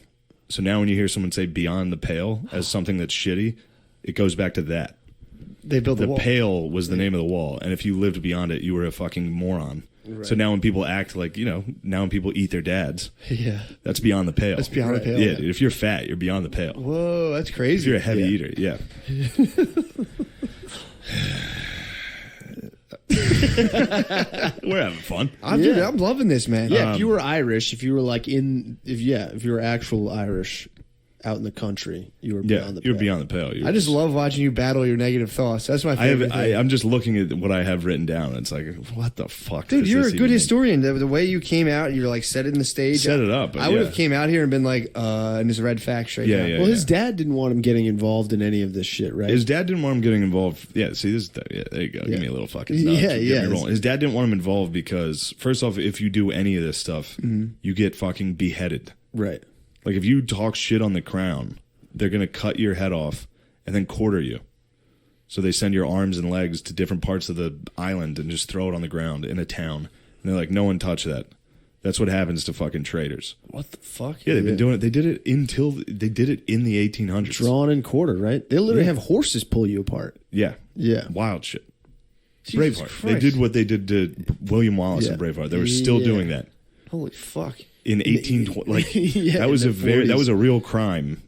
So now when you hear someone say beyond the pale as something that's shitty, it goes back to that. They built the The wall. Pale was the name of the wall, and if you lived beyond it, you were a fucking moron. Right. So now when people act like, now when people eat their dads, Yeah. that's beyond the pale. That's beyond the pale. Yeah, dude, if you're fat, you're beyond the pale. Whoa, that's If crazy. you're a heavy eater, yeah. We're having fun. Dude, I'm loving this, man. Yeah, if you were Irish, if you were like if you were actual Irish out in the country, you were beyond the you're pale. beyond the pale. You're I just love watching you battle your negative thoughts. That's my favorite thing. I'm just looking at what I have written down. And it's like, what the fuck? Dude, does you're this a good even mean? historian. The way you came out, you were like set it in the stage. Set it up, I would yeah. have came out here and been like, and just read facts straight Yeah, down. yeah. Well, his dad didn't want him getting involved in any of this shit, right? His dad didn't want him getting involved. Yeah, see this. Yeah, there you go. Give me a little fucking nudge. Yeah, Get yeah. me rolling. His dad didn't want him involved because first off, if you do any of this stuff, you get fucking beheaded. Right. Like if you talk shit on the crown, they're gonna cut your head off and then quarter you. So they send your arms and legs to different parts of the island and just throw it on the ground in a town. And they're like, no one touch that. That's what happens to fucking traitors. What the fuck? Yeah, they've been doing it. They did it in the 1800s. Drawn and quarter, right? They literally have horses pull you apart. Yeah. Yeah. Wild shit. Jesus Braveheart. Christ. They did what they did to William Wallace Yeah. and Braveheart. They were still Yeah. doing that Holy fuck. in 1820. Like Yeah, that was in a the 40s. that was a real crime.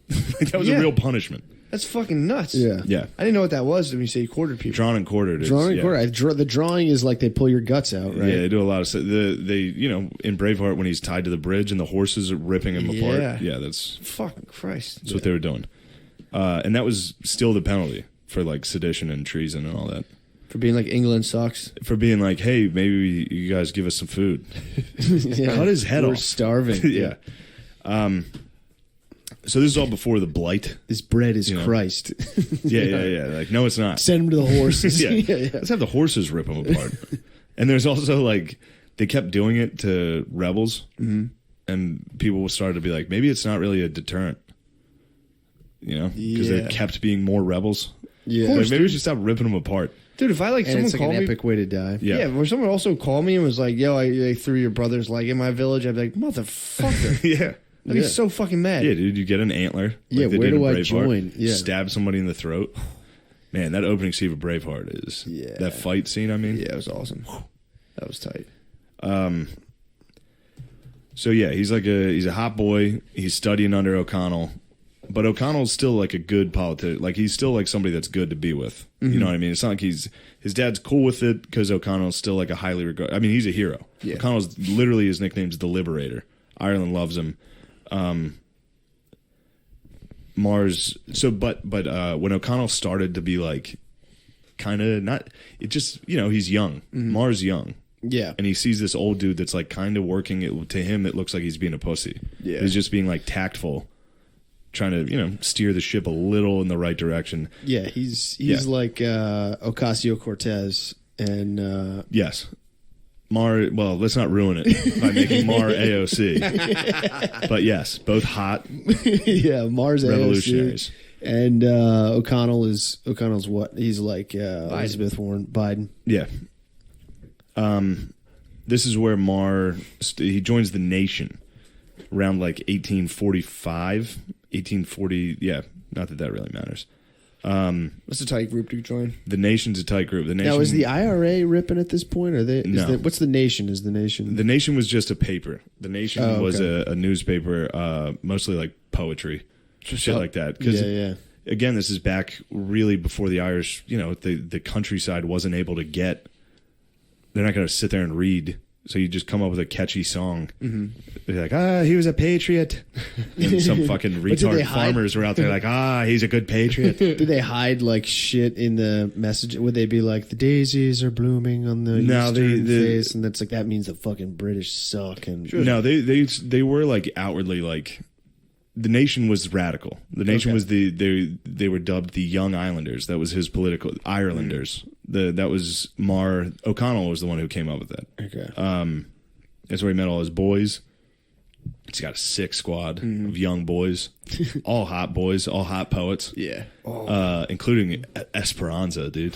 That was Yeah. a real punishment. That's fucking nuts. Yeah. Yeah. I didn't know what that was when you say you quartered people. Drawn and quartered. is- Drawn and yeah. quarter. The drawing is like they pull your guts out, right? Yeah, they do a lot of stuff. They in Braveheart when he's tied to the bridge and the horses are ripping him Yeah. apart. Yeah, that's Fucking Christ. what they were doing. And that was still the penalty for like sedition and treason and all that. For being like England sucks. For being like, hey, maybe you guys give us some food. Yeah. Cut his head We're off. starving. Yeah. So this is all before the blight. This bread is You know. Christ. Yeah. Like, no, it's not. Send him to the horses. Yeah. Let's have the horses rip them apart. And there's also like they kept doing it to rebels, and people started to be like, maybe it's not really a deterrent, because Yeah. they kept being more rebels. Yeah. Like, maybe we should stop ripping them apart. Dude, if I like And someone it's like called an me. epic way to die. Yeah. Yeah, where someone also called me and was like, yo, I threw your brother's leg in my village, I'd be like, motherfucker. Yeah. I'd be so fucking mad. Yeah, dude, you get an antler. Yeah, they where did in do I Braveheart. join? Yeah. Stab somebody in the throat. Man, that opening scene of Braveheart is that fight scene. I mean, Yeah, it was awesome. That was tight. So yeah, he's a hot boy. He's studying under O'Connell, but O'Connell's still like a good politician. Like he's still like somebody that's good to be with. You know what I mean? It's not like his dad's cool with it because O'Connell's still like a highly regarded. I mean, he's a hero. Yeah. O'Connell's literally his nickname's the Liberator. Ireland loves him. Mar's but when O'Connell started to be like kind of not, it just, he's young. Mar's young. Yeah. And he sees this old dude that's like kind of working it. To him, it looks like he's being a pussy. Yeah. He's just being like tactful, trying to, steer the ship a little in the right direction. Yeah, he's like Ocasio-Cortez and yes. Mar, well, let's not ruin it by making Mar AOC. But yes, both hot yeah, Mar's revolutionaries. AOC. And O'Connell's what? He's like Elizabeth Warren, Biden. Yeah. This is where Mar he joins the Nation around like 1845, 1840. Yeah, not that really matters. What's a tight group to join? The Nation's a tight group. The Nation, now, is the IRA ripping at this point? Or they? No. What's the Nation? Is the Nation? The Nation was just a paper. The Nation was a newspaper, mostly like poetry, shit like that. Yeah. Again, this is back really before the Irish. The countryside wasn't able to get. They're not going to sit there and read. So you just come up with a catchy song. Mm-hmm. They're like, he was a patriot. And some fucking retard farmers were out there like, he's a good patriot. Did they hide like shit in the message? Would they be like, the daisies are blooming on the eastern face, and that's like that means the fucking British suck? And no, they were like outwardly like. The Nation was radical. The Nation was they were dubbed the Young Islanders. That was his political Irelanders. That was Mar O'Connell was the one who came up with that. Okay. That's where he met all his boys. He's got a sick squad of young boys, all hot boys, all hot poets. Yeah. Including Esperanza, dude.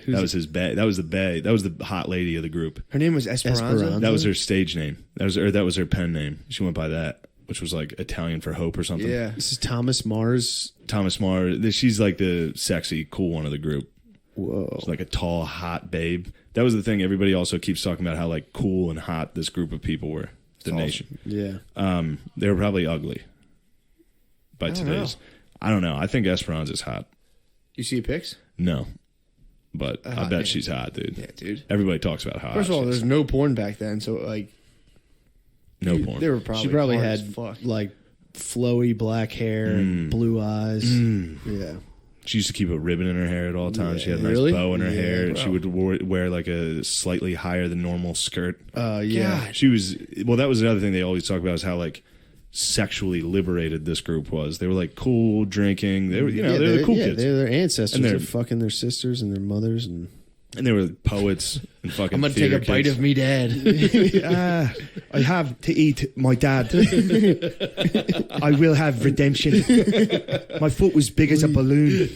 That was his bae. That was the bae. That was the hot lady of the group. Her name was Esperanza. That was her stage name. That was her pen name. She went by that, which was like Italian for hope or something. Yeah. This is Thomas Mars. Thomas Mar. She's like the sexy, cool one of the group. Whoa. She's like a tall, hot babe. That was the thing. Everybody also keeps talking about how like cool and hot this group of people were. The Nation. Yeah. They were probably ugly by today's. I don't know. I think Esperanza's hot. You see pics? No. But I bet she's hot, dude. Yeah, dude. Everybody talks about how First of all, there's no porn back then, so like no porn. They were probably she probably hard had as fuck. like flowy black hair and blue eyes. Yeah. She used to keep a ribbon in her hair at all times. She had a nice Really? bow in her hair. bro. She would wear like a slightly higher than normal skirt. Yeah. God. She was that was another thing they always talk about is how like sexually liberated this group was. They were like cool, drinking. They were they were the cool kids. They're their ancestors. And They're fucking their sisters and their mothers and And they were poets and fucking. I'm gonna take a bite of me, Dad. I have to eat my dad. I will have redemption. My foot was big as a balloon.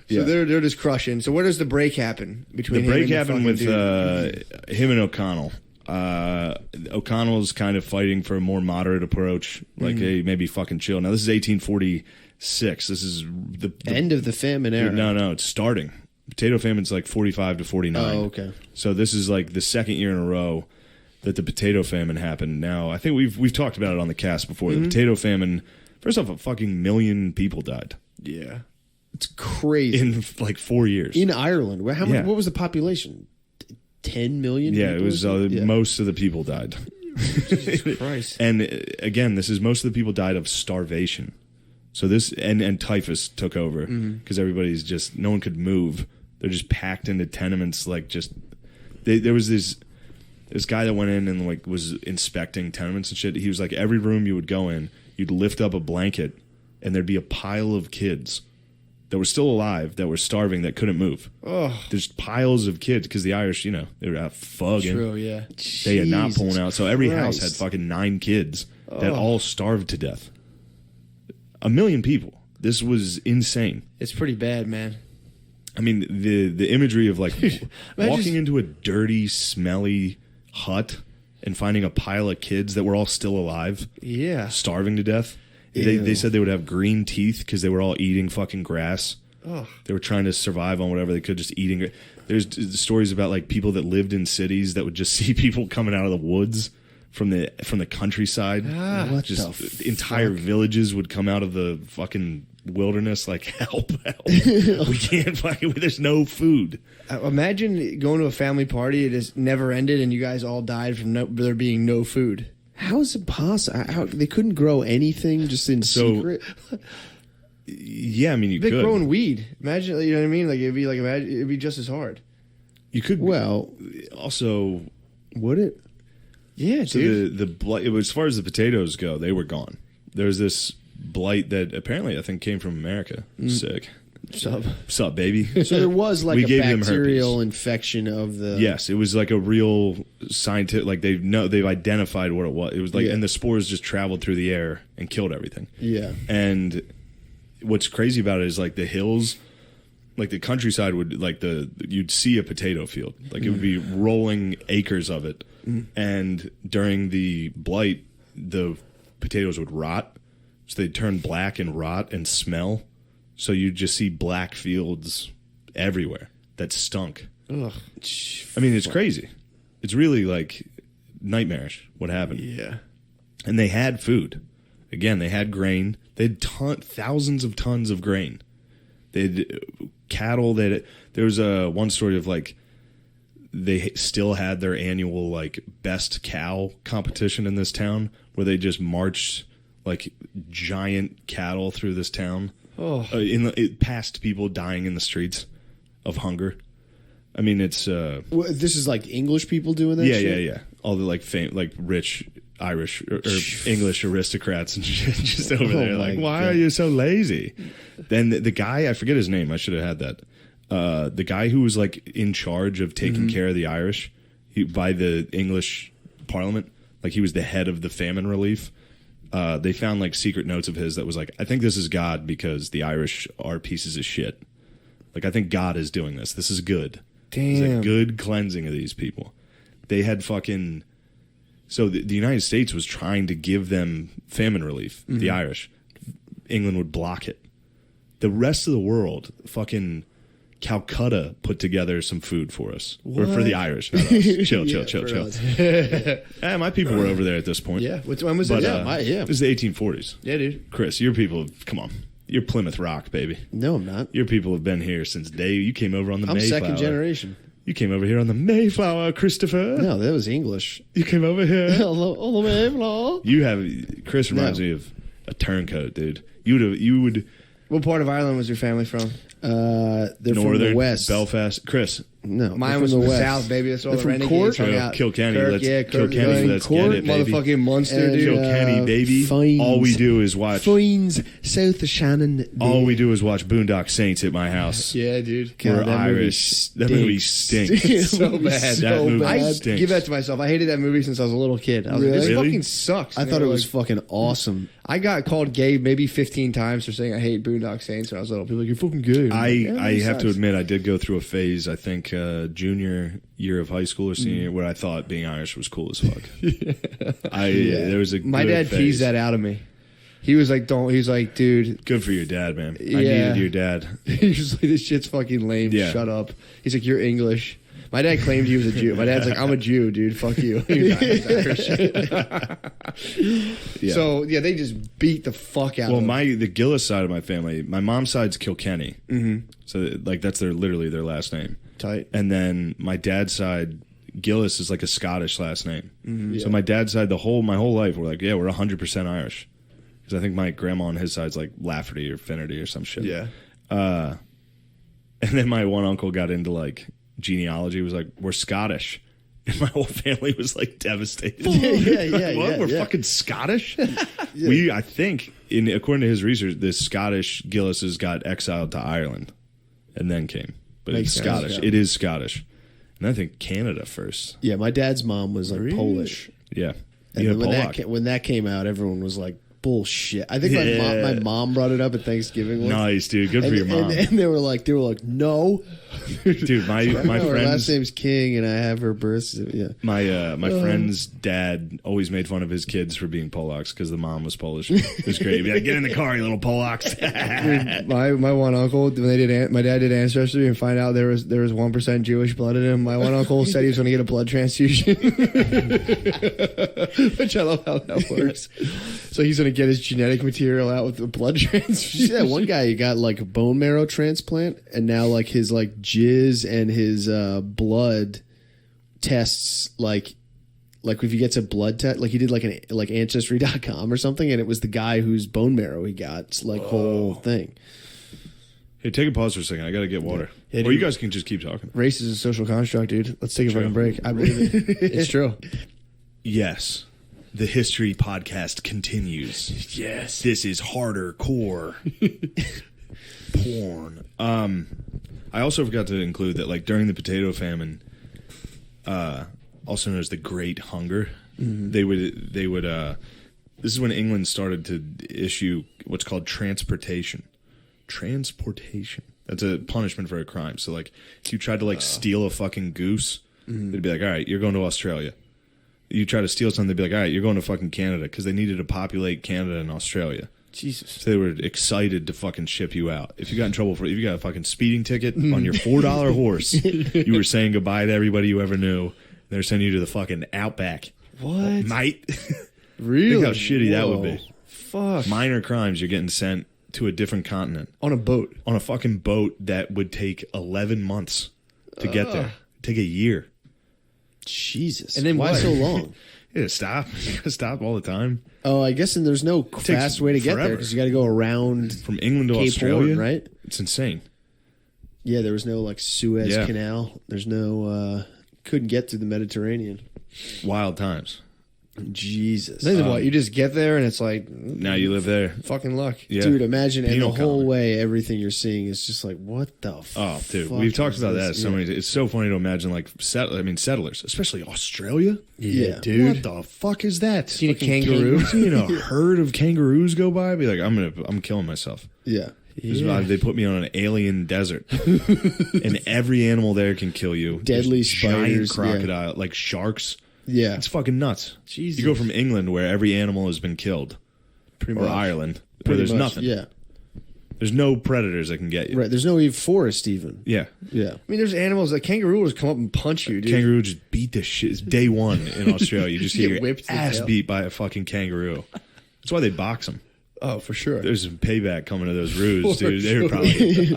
So they're just crushing. So where does the break happen between The break him and happened with dude? him and O'Connell. O'Connell's kind of fighting for a more moderate approach, like hey, maybe fucking chill. Now this is 1846. This is the end of the famine era. No, it's starting. Potato famine's like 45 to 49. Oh, okay. So this is like the second year in a row that the potato famine happened. Now I think we've talked about it on the cast before. The potato famine. First off, a fucking million people died. Yeah. It's crazy. In like 4 years. In Ireland, how much? Yeah. What was the population? 10 million? Yeah, it people was or something? most of the people died. Jesus Christ. And again, this is most of the people died of starvation. So this and typhus took over because everybody's just no one could move. They're just packed into tenements like just. There was this guy that went in and like was inspecting tenements and shit. He was like every room you would go in, you'd lift up a blanket and there'd be a pile of kids that were still alive, that were starving, that couldn't move. Oh, There's piles of kids because the Irish, they were out fugging. true. Yeah. They had not pulling Jesus out. So every house Christ. had fucking 9 kids that all starved to death. 1 million people. This was insane. It's pretty bad, man. I mean, the imagery of like walking into a dirty, smelly hut and finding a pile of kids that were all still alive, Yeah. starving to death. They said they would have green teeth because they were all eating fucking grass. Oh. They were trying to survive on whatever they could, just eating. There's stories about like people that lived in cities that would just see people coming out of the woods from the countryside. What Just the entire villages would come out of the fucking wilderness like help. We can't fucking. There's no food. Imagine going to a family party. It just never ended, and you guys all died from there being no food. How is it possible? How, they couldn't grow anything just in secret? Yeah, I mean, you They're could. growing weed. Imagine, you know what I mean? Like it'd be just as hard. You could. Well, also, would it? Yeah, so dude. the blight, as far as the potatoes go, they were gone. There's this blight that apparently I think came from America. Sick. Sup, baby? So there was like We a gave them bacterial herpes. infection of the. Yes, it was like a real scientific. Like they've identified what it was. It was like, Yeah. and the spores just traveled through the air and killed everything. Yeah. And what's crazy about it is like the hills, like the countryside would you'd see a potato field, like it would be rolling acres of it, and during the blight, the potatoes would rot, so they'd turn black and rot and smell. So you'd just see black fields everywhere that stunk. Ugh. I mean, it's crazy. It's really like nightmarish what happened. Yeah. And they had food. Again, they had grain. They had thousands of tons of grain. They had cattle. There was one story of like they still had their annual like best cow competition in this town where they just marched like giant cattle through this town. Oh. Past people dying in the streets of hunger. I mean, it's This is like English people doing that. yeah. All the like rich Irish or English aristocrats and shit just over there. Like, why are you so lazy? Then the guy, I forget his name. I should have had that. The guy who was like in charge of taking care of the Irish by the English Parliament, like he was the head of the famine relief. They found like secret notes of his that was like, I think this is God because the Irish are pieces of shit. Like, I think God is doing this. This is good. It's a Damn. good cleansing of these people. They had fucking. So the United States was trying to give them famine relief, the Irish. England would block it. The rest of the world, fucking Calcutta put together some food for us. Or for the Irish, not us. Chill. My people were over there at this point. Yeah. When was But, it? it was the 1840s. Yeah, dude. Chris, your people, come on. You're Plymouth Rock, baby. No, I'm not. Your people have been here since day. You came over on the I'm Mayflower. second generation. You came over here on the Mayflower, Christopher. No, that was English. You came over here. Hello, Mayflower. You have Chris reminds me of a turncoat, dude. You would What part of Ireland was your family from? They're northern from the west. Belfast. Chris, No, Mine they're was from from the the west. South, baby. That's all They're the from renegades Cork? hung out. Kilkenny, Kirk, Kilkenny, let's get it, baby. Motherfucking Munster, And, dude. Kilkenny, baby. Fines. All we do is watch. Fines south of Shannon. All we do is watch Boondock Saints at my house. Yeah, dude. We're God, that movie Irish. That movie stinks. So bad. That movie I stinks. give that to myself. I hated that movie since I was a little kid. I was like, this Really? fucking sucks. I And thought they it were was like- fucking awesome. I got called gay maybe 15 times for saying I hate Boondock Saints when I was little. People were like, you're fucking gay. I'm like, yeah, I that have to sucks. admit, I did go through a phase, I think junior year of high school or senior year, where I thought being Irish was cool as fuck. There was a My good dad phase. teased that out of me. He was like, don't. He's like, dude. Good for your dad, man. I Yeah. needed your dad. He was like, this shit's fucking lame. Yeah. Shut up. He's like, you're English. My dad claimed he was a Jew. My dad's like, I'm a Jew, dude. Fuck you. He's Irish. Yeah. So yeah, they just beat the fuck out Well, of him. the Gillis side of my family, my mom's side's Kilkenny. Mm-hmm. So like that's literally their last name. Tight. And then my dad's side, Gillis is like a Scottish last name. Mm-hmm. So my dad's side, my whole life, we're like, yeah, we're 100% Irish. Because I think my grandma on his side's like Lafferty or Finnerty or some shit. Yeah. And then my one uncle got into like genealogy, was like, we're Scottish. And my whole family was like devastated. Yeah, What? We're fucking Scottish? I think, according to his research, the Scottish Gillises got exiled to Ireland and then came. But Makes it's sense, Scottish. yeah. It is Scottish. And I think Canada first. Yeah, my dad's mom was like Really? Polish. Yeah. And Yeah, then Polak. when that came out, everyone was like, bullshit. I think Yeah. my mom brought it up at Thanksgiving once. Nice, dude. Good for And, your mom. and they were like, no. Dude, my No, her last friends, name's King, and I have her birth. Yeah. my friend's dad always made fun of his kids for being Polacks because the mom was Polish. It was great. He'd be like, get in the car, you little Polacks. My one uncle, when they did, my dad did ancestry and find out there was 1% Jewish blood in him. My one uncle said he was going to get a blood transfusion, which I love how that works. So he's going to get his genetic material out with the blood Did you transfusion. see that one guy? He got like a bone marrow transplant, and now like his like jizz and his blood tests like like if he gets a blood test, like he did like Ancestry.com or something, and it was the guy whose bone marrow he got. It's like whole thing. Hey, take a pause for a second. I got to get water. Yeah, or dude. you guys can just keep talking. Race is a social construct, dude. Let's take a True. fucking break. I believe it. It's true. Yes. The history podcast continues. Yes. This is harder core porn. I also forgot to include that, like, during the potato famine, also known as the Great Hunger, they would this is when England started to issue what's called transportation. That's a punishment for a crime. So, like, if you tried to, like, steal a fucking goose, they'd be like, all right, you're going to Australia. You try to steal something, they'd be like, all right, you're going to fucking Canada, because they needed to populate Canada and Australia. Jesus. So they were excited to fucking ship you out. If you got in trouble if you got a fucking speeding ticket on your $4 horse, you were saying goodbye to everybody you ever knew. They're sending you to the fucking outback. What? Mate. Really? Think how shitty that would Whoa. be. Fuck. Minor crimes, you're getting sent to a different continent. On a boat. On a fucking boat that would take 11 months to get there. Take a year. Jesus. And then why what? so long? You gotta stop. You gotta stop all the time. Oh, I guess, and there's no fast way to get there forever. because you got to go around From England to Cape Australia. Horn, right? It's insane. Yeah, there was no like Suez Yeah. Canal. There's no couldn't get through the Mediterranean. Wild times. Jesus. Then what? You just get there and it's like Now you live there. fucking luck. Yeah. Dude, imagine, and the Penal whole colony. way everything you're seeing is just like, what the Oh, dude, fuck we've talked is about this? that so Yeah. many. It's so funny to imagine, like, settlers, especially Australia. Yeah. dude. What the fuck is that? Seen a kangaroo? Seen a herd of kangaroos go by? Be like, I'm killing myself. Yeah. This is why they put me on an alien desert, and every animal there can kill you. Deadly There's giant spiders, crocodile, like sharks. Yeah. It's fucking nuts. Jesus. You go from England, where every animal has been killed, Pretty or much. Ireland, where Pretty there's much, nothing. Yeah. There's no predators that can get you. Right. There's no even forest even. Yeah. Yeah. I mean, there's animals. Like kangaroo will just come up and punch you, dude. Kangaroo just beat the shit. It's day one in Australia. You just Get get your whipped to ass hell. beat by a fucking kangaroo. That's why they box them. Oh, for sure. There's some payback coming to those roos, dude. They were probably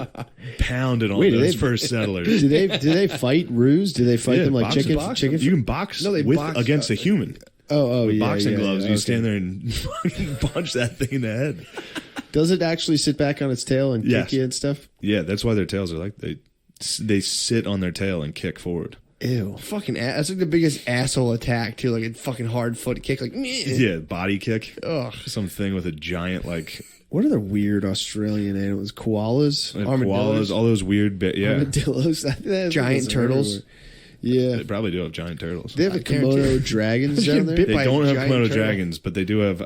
pounding on Wait, do those they- first settlers. Do they fight roos? Do they fight them like boxing. chicken? You can box No, they with box, against a human. Oh, With yeah. boxing yeah, gloves, yeah, you okay. stand there and fucking punch that thing in the head. Does it actually sit back on its tail and Yes. kick you and stuff? Yeah, that's why their tails are like they sit on their tail and kick forward. Ew. Fucking that's like the biggest asshole attack too. Like a fucking hard foot kick. Like Yeah, body kick. Ugh. Something with a giant like What are the weird Australian animals? Koalas? Armadillos. koalas, all those weird Armadillos? I think that's Giant turtles. everywhere. Yeah. They probably do have giant turtles. They have I a guarantee Komodo it. dragons Get down there? bit They by a don't have giant Komodo turtle. dragons, but they do have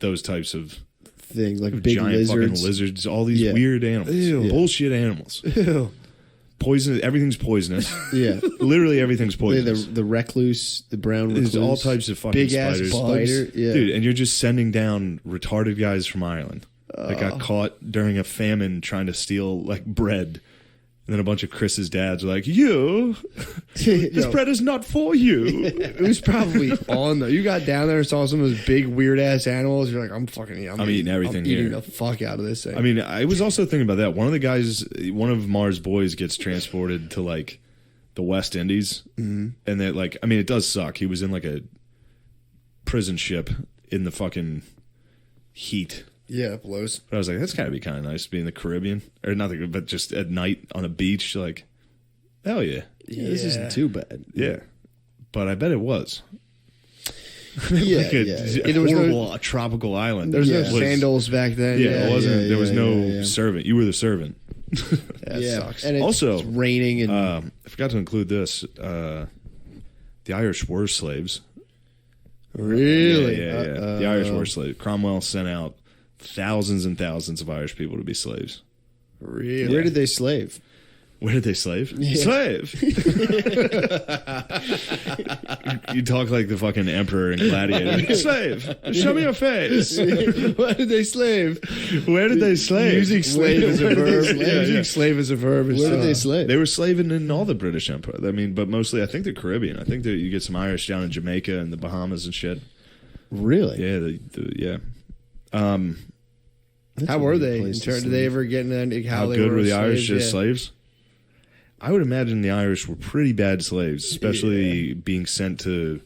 those types of Thing like big giant lizards. fucking lizards. All these Yeah. weird animals, Ew. bullshit animals. Ew. Poison. Everything's poisonous. Yeah. Literally everything's Yeah, poisonous. the recluse, the brown recluse. There's all types of fucking Big ass spiders. bugs. Spider. Yeah. Dude, and you're just sending down retarded guys from Ireland that got caught during a famine trying to steal like bread. And then a bunch of Chris's dads were like, "You, this Yo, bread is not for you." it was probably on though. You got down there and saw some of those big weird ass animals. You're like, I'm eating everything I'm eating here. the fuck out of this thing. I mean, I was also thinking about that. One of the guys, one of Mars' boys, gets transported to like the West Indies, and that like, I mean, it does suck. He was in like a prison ship in the fucking heat. yeah, it blows. But I was like, that's gotta be kind of nice to be in the Caribbean, or nothing, but just at night on a beach. Like, hell yeah, Yeah, this isn't too bad. yeah. But I bet it was. Yeah, Like a, yeah. a There was no- horrible tropical island. There's Yeah. no Was- sandals back then. Yeah, it wasn't. yeah, there was yeah, no yeah, yeah. servant. You were the servant. That Yeah, sucks. and it's, Also, it's raining and I forgot to include this. The Irish were slaves. Really? Yeah. The Irish were slaves. Cromwell sent out thousands and thousands of Irish people to be slaves. Really? where did they slave? Where did they slave? Yeah. Slave. You talk like the fucking emperor and gladiator. Slave. Show me your face. Why did they slave? Where did they slave? Using slave as a Where did they verb. slave? Using Yeah. slave as a verb. Is Where did they so- slave? They were slaving in all the British Empire. I mean, but mostly I think the Caribbean. I think that you get some Irish down in Jamaica and the Bahamas and shit. Really? Yeah, yeah. That's How a were weird they? In place to turn, did they slave. ever get into How they good were the Irish slaves? as slaves? I would imagine the Irish were pretty bad slaves, especially being sent to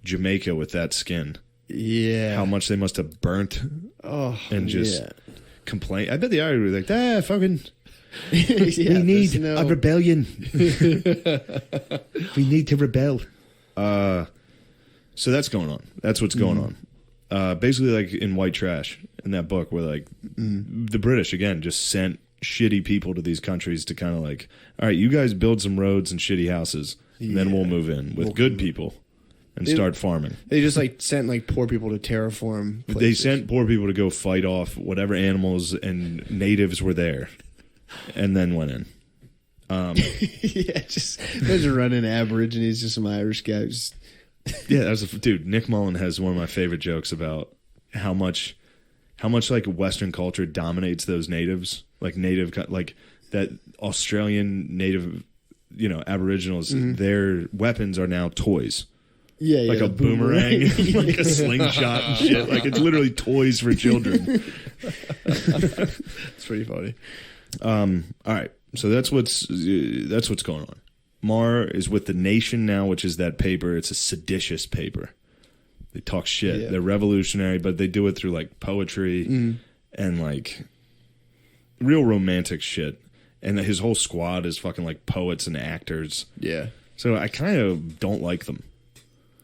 Jamaica with that skin. Yeah. How much they must have burnt and just complain. I bet the Irish were like, fucking... we need a rebellion. We need to rebel. So that's going on. That's what's going on. Basically, like in White Trash, in that book, where like the British again just sent shitty people to these countries to kind of like, all right, you guys build some roads and shitty houses, and then we'll move in with good people and start farming. They just like sent like poor people to terraform places. They sent poor people to go fight off whatever animals and natives were there, and then went in. Just there's a running Aborigines, just some Irish guys. Yeah, dude. Nick Mullen has one of my favorite jokes about how much like Western culture dominates those natives, like that Australian native, Aboriginals. Their weapons are now toys. Yeah, like a boomerang, like a slingshot and shit. Like it's literally toys for children. It's pretty funny. All right, so that's what's going on. Mar is with The Nation now, which is that paper. It's a seditious paper. They talk shit. Yeah. They're revolutionary, but they do it through like poetry and like real romantic shit. And his whole squad is fucking like poets and actors. Yeah. So I kind of don't like them.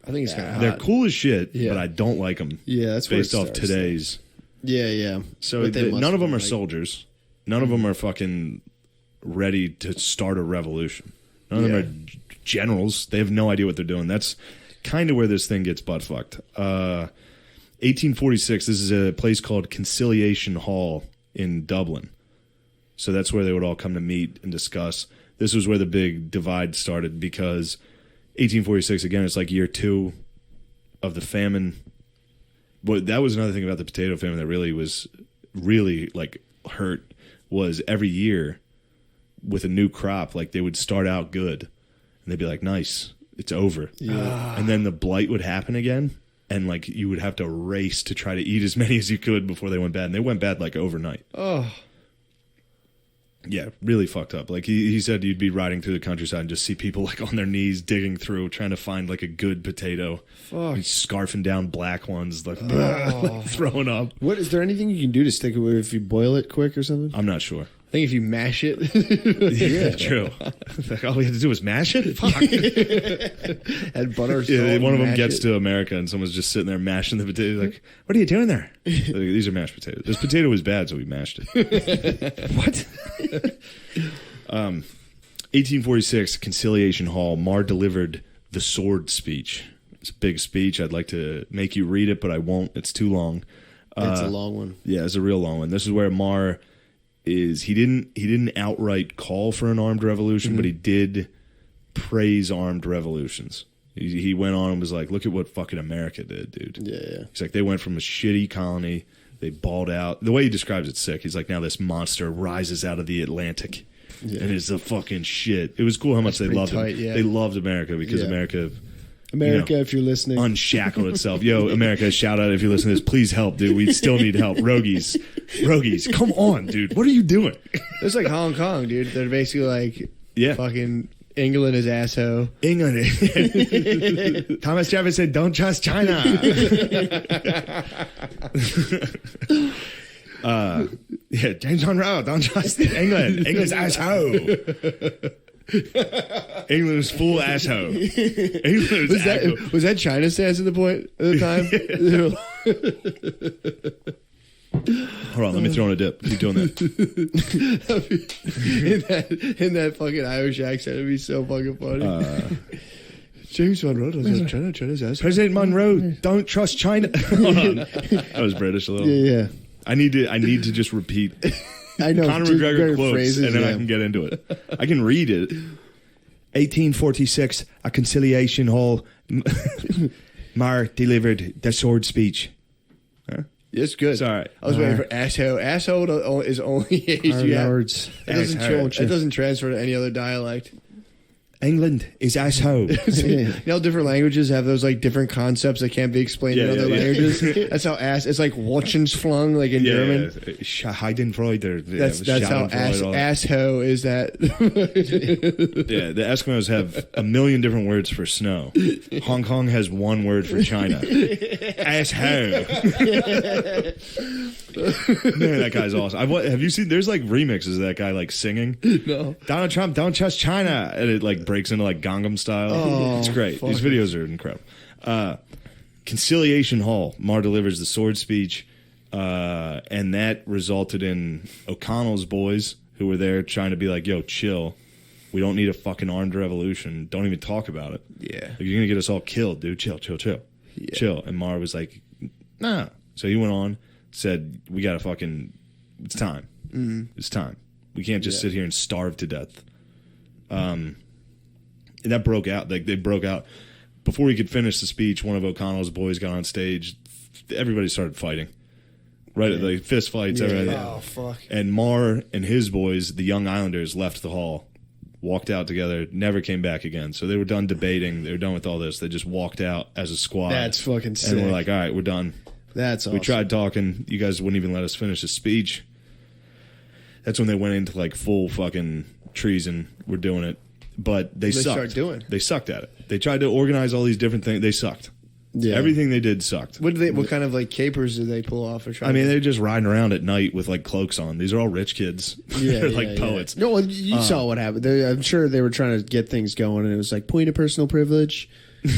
I think it's kind of They're cool as shit, but I don't like them. Yeah, that's based off today's. Yeah. So none of them are soldiers. None of them are fucking ready to start a revolution. None of them are generals. They have no idea what they're doing. That's kind of where this thing gets butt fucked. 1846, this is a place called Conciliation Hall in Dublin. So that's where they would all come to meet and discuss. This was where the big divide started because 1846, again, it's like year 2 of the famine. But that was another thing about the potato famine that really like hurt, was every year with a new crop, like they would start out good and they'd be like, nice, it's over. Yeah. And then the blight would happen again. And like you would have to race to try to eat as many as you could before they went bad. And they went bad like overnight. Oh. Yeah, really fucked up. Like he said you'd be riding through the countryside and just see people like on their knees digging through, trying to find like a good potato. Fuck. Scarfing down black ones, like throwing up. What is there anything you can do to stick it with if you boil it quick or something? I'm not sure. I think if you mash it. Yeah, true. Like, all we had to do was mash it? Fuck. Add butter. Yeah, one of them gets to America and someone's just sitting there mashing the potatoes. Like, what are you doing there? Like, these are mashed potatoes. This potato was bad, so we mashed it. What? 1846, Conciliation Hall. Mar delivered the sword speech. It's a big speech. I'd like to make you read it, but I won't. It's too long. It's a long one. Yeah, it's a real long one. This is where Mar is. He didn't outright call for an armed revolution, but he did praise armed revolutions. He went on and was like, look at what fucking America did, dude. Yeah. He's like, they went from a shitty colony, they balled out. The way he describes it's sick. He's like, now this monster rises out of the Atlantic and is the fucking shit. It was cool how much they loved him. Yeah. They loved America because America, if you're listening, unshackled itself. Yo, America, shout out if you're listening to this. Please help, dude. We still need help. Rogies, come on, dude. What are you doing? It's like Hong Kong, dude. They're basically like, fucking England is asshole. England. Thomas Jefferson said, don't trust China. James Monroe, don't trust England. England's asshole. England was full asshole. Was that China's stance at the point at the time? Hold on, let me throw in a dip. Keep doing that. in that fucking Irish accent, it'd be so fucking funny. James Monroe doesn't trust China's asshole. President Monroe, don't trust China. Hold on. That was British a little. Yeah. I need to just repeat I know Conor McGregor quotes, phrases, and then I can get into it. I can read it. 1846, a Conciliation Hall. Mar delivered the sword speech. Huh? It's good. It's all right. I was waiting for asshole. Asshole is only Our lords. It doesn't transfer to any other dialect. England is asshole. You know, different languages have those like different concepts that can't be explained in other languages. That's how it's like Wurzelflung, like in German. Schadenfreude. That's how asshole is that. Yeah, the Eskimos have a million different words for snow. Hong Kong has one word for China. Asshole. Man, that guy's awesome. Have you seen? There's like remixes of that guy like singing. No. Donald Trump, don't trust China, and it like breaks into like Gangnam Style. Oh, it's great. fuck. These videos are incredible. Conciliation Hall. Marr delivers the sword speech, and that resulted in O'Connell's boys who were there trying to be like, "Yo, chill. We don't need a fucking armed revolution. Don't even talk about it. Yeah. Like, you're gonna get us all killed, dude. Chill. Yeah. Chill." And Marr was like, "Nah." So he went on, said, "We gotta fucking. It's time. It's time. We can't just sit here and starve to death." And that broke out. Like they broke out before he could finish the speech. One of O'Connell's boys got on stage. Everybody started fighting. Right, like fist fights. Everything. Oh fuck. And Marr and his boys, the Young Islanders, left the hall, walked out together, never came back again. So they were done debating. They were done with all this. They just walked out as a squad. That's fucking sick. And we're like, all right, we're done. That's awesome. We tried talking. You guys wouldn't even let us finish the speech. That's when they went into like full fucking treason. We're doing it. But they sucked. start doing? They sucked at it. They tried to organize all these different things. They sucked. Yeah. Everything they did sucked. What kind of like capers did they pull off? Or try I mean, to- they're just riding around at night with like cloaks on. These are all rich kids. They're like poets. No, you saw what happened. I'm sure they were trying to get things going, and it was like point of personal privilege. They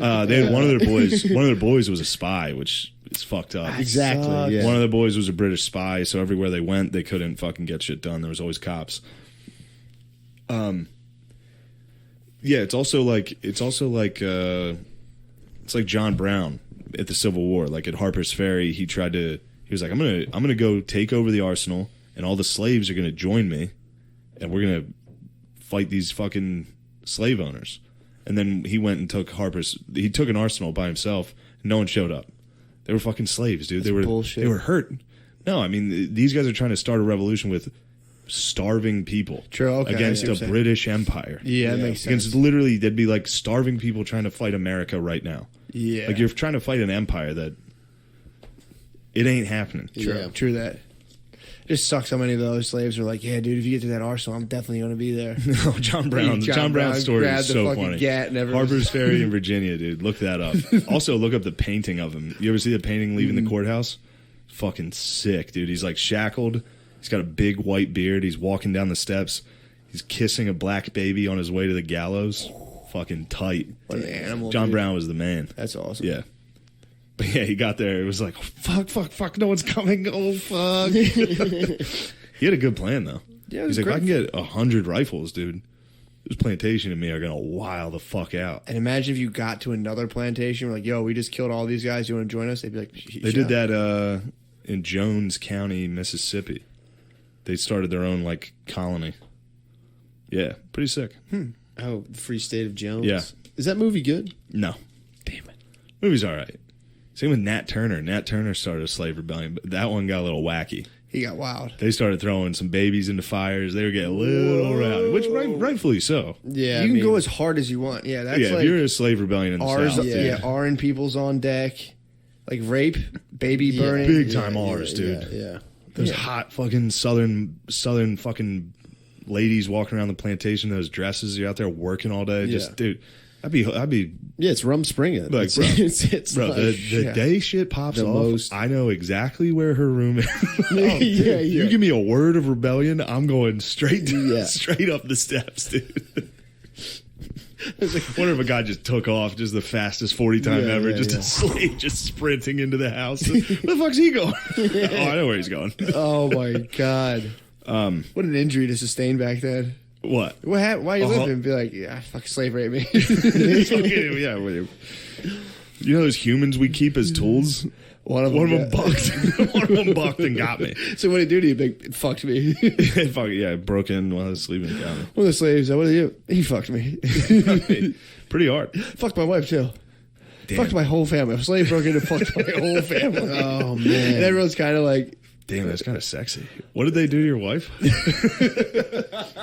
had one of their boys. One of their boys was a spy, which is fucked up. Exactly. sucks. Yeah. One of the boys was a British spy, so everywhere they went, they couldn't fucking get shit done. There was always cops. Yeah, it's like John Brown at the Civil War. Like at Harper's Ferry, he was like, I'm gonna go take over the arsenal, and all the slaves are gonna join me, and we're gonna fight these fucking slave owners. And then he went and took an arsenal by himself. And no one showed up. They were fucking slaves, dude. That's bullshit. They were hurt. No, I mean, these guys are trying to start a revolution with starving people True, okay, I against see what a you're saying. British Empire. Yeah, that makes sense. Against literally, they'd be like starving people trying to fight America right now. Yeah. Like you're trying to fight an empire that it ain't happening. Yeah. True that. It just sucks how many of those slaves are like, yeah, dude, if you get to that arsenal, I'm definitely going to be there. No, John Brown's story grabbed is the so fucking funny. gat and everything. Harper's Ferry in Virginia, dude. Look that up. Also, look up the painting of him. You ever see the painting leaving the courthouse? Fucking sick, dude. He's like shackled. He's got a big white beard. He's walking down the steps. He's kissing a black baby on his way to the gallows. Fucking tight. What an animal. John dude. Brown was the man. That's awesome. Yeah. But yeah, he got there. It was like, fuck, no one's coming. Oh, fuck. He had a good plan, though. Yeah, it He's was like, if I great. can get 100 rifles, dude, this plantation and me are going to wow the fuck out. And imagine if you got to another plantation, we're like, yo, we just killed all these guys. You want to join us? They'd be like, They did that in Jones County, Mississippi. They started their own, like, colony. Yeah, pretty sick. Oh, the Free State of Jones. Yeah. Is that movie good? No. Damn it. Movie's all right. Same with Nat Turner. Nat Turner started a slave rebellion, but that one got a little wacky. He got wild. They started throwing some babies into fires. They were getting a little rowdy, which rightfully so. Yeah. You can go as hard as you want. Yeah, that's Yeah, like if you're in a slave rebellion in the R's, South, yeah, R&, people's on deck. Like rape, baby Yeah, burning. big time R's, dude. Yeah. Those hot fucking southern fucking ladies walking around the plantation, those dresses, you're out there working all day. Just, Yeah. dude, I'd be Yeah, it's rum springing. Like, It's, bro. it's bro. like, The day shit pops The off, most- I know exactly where her room is. Yeah, yeah. You give me a word of rebellion, I'm going straight Yeah. straight up the steps, dude. It's like, I wonder if a guy just took off just the fastest 40 time Yeah, ever, yeah, just yeah. a slave just sprinting into the house. Where the fuck's he going? Oh, I know where he's going. Oh my god! What an injury to sustain back then. What? What happened? Why you Uh-huh. living? And be like, yeah, fuck, slave rape me. Yeah, wait. You know those humans we keep as tools? One of One them of them bucked. One of them bucked and got me. So what did he do to you? Big, it fucked me. Fuck yeah, I broke in while I was sleeping down. One of the slaves. What did he do? He fucked me. Pretty hard. Fucked my wife too. Damn. Fucked my whole family. A slave broke in and fucked my whole family. Oh man. And everyone's kind of like, Damn, that's kind of sexy. What did they do to your wife?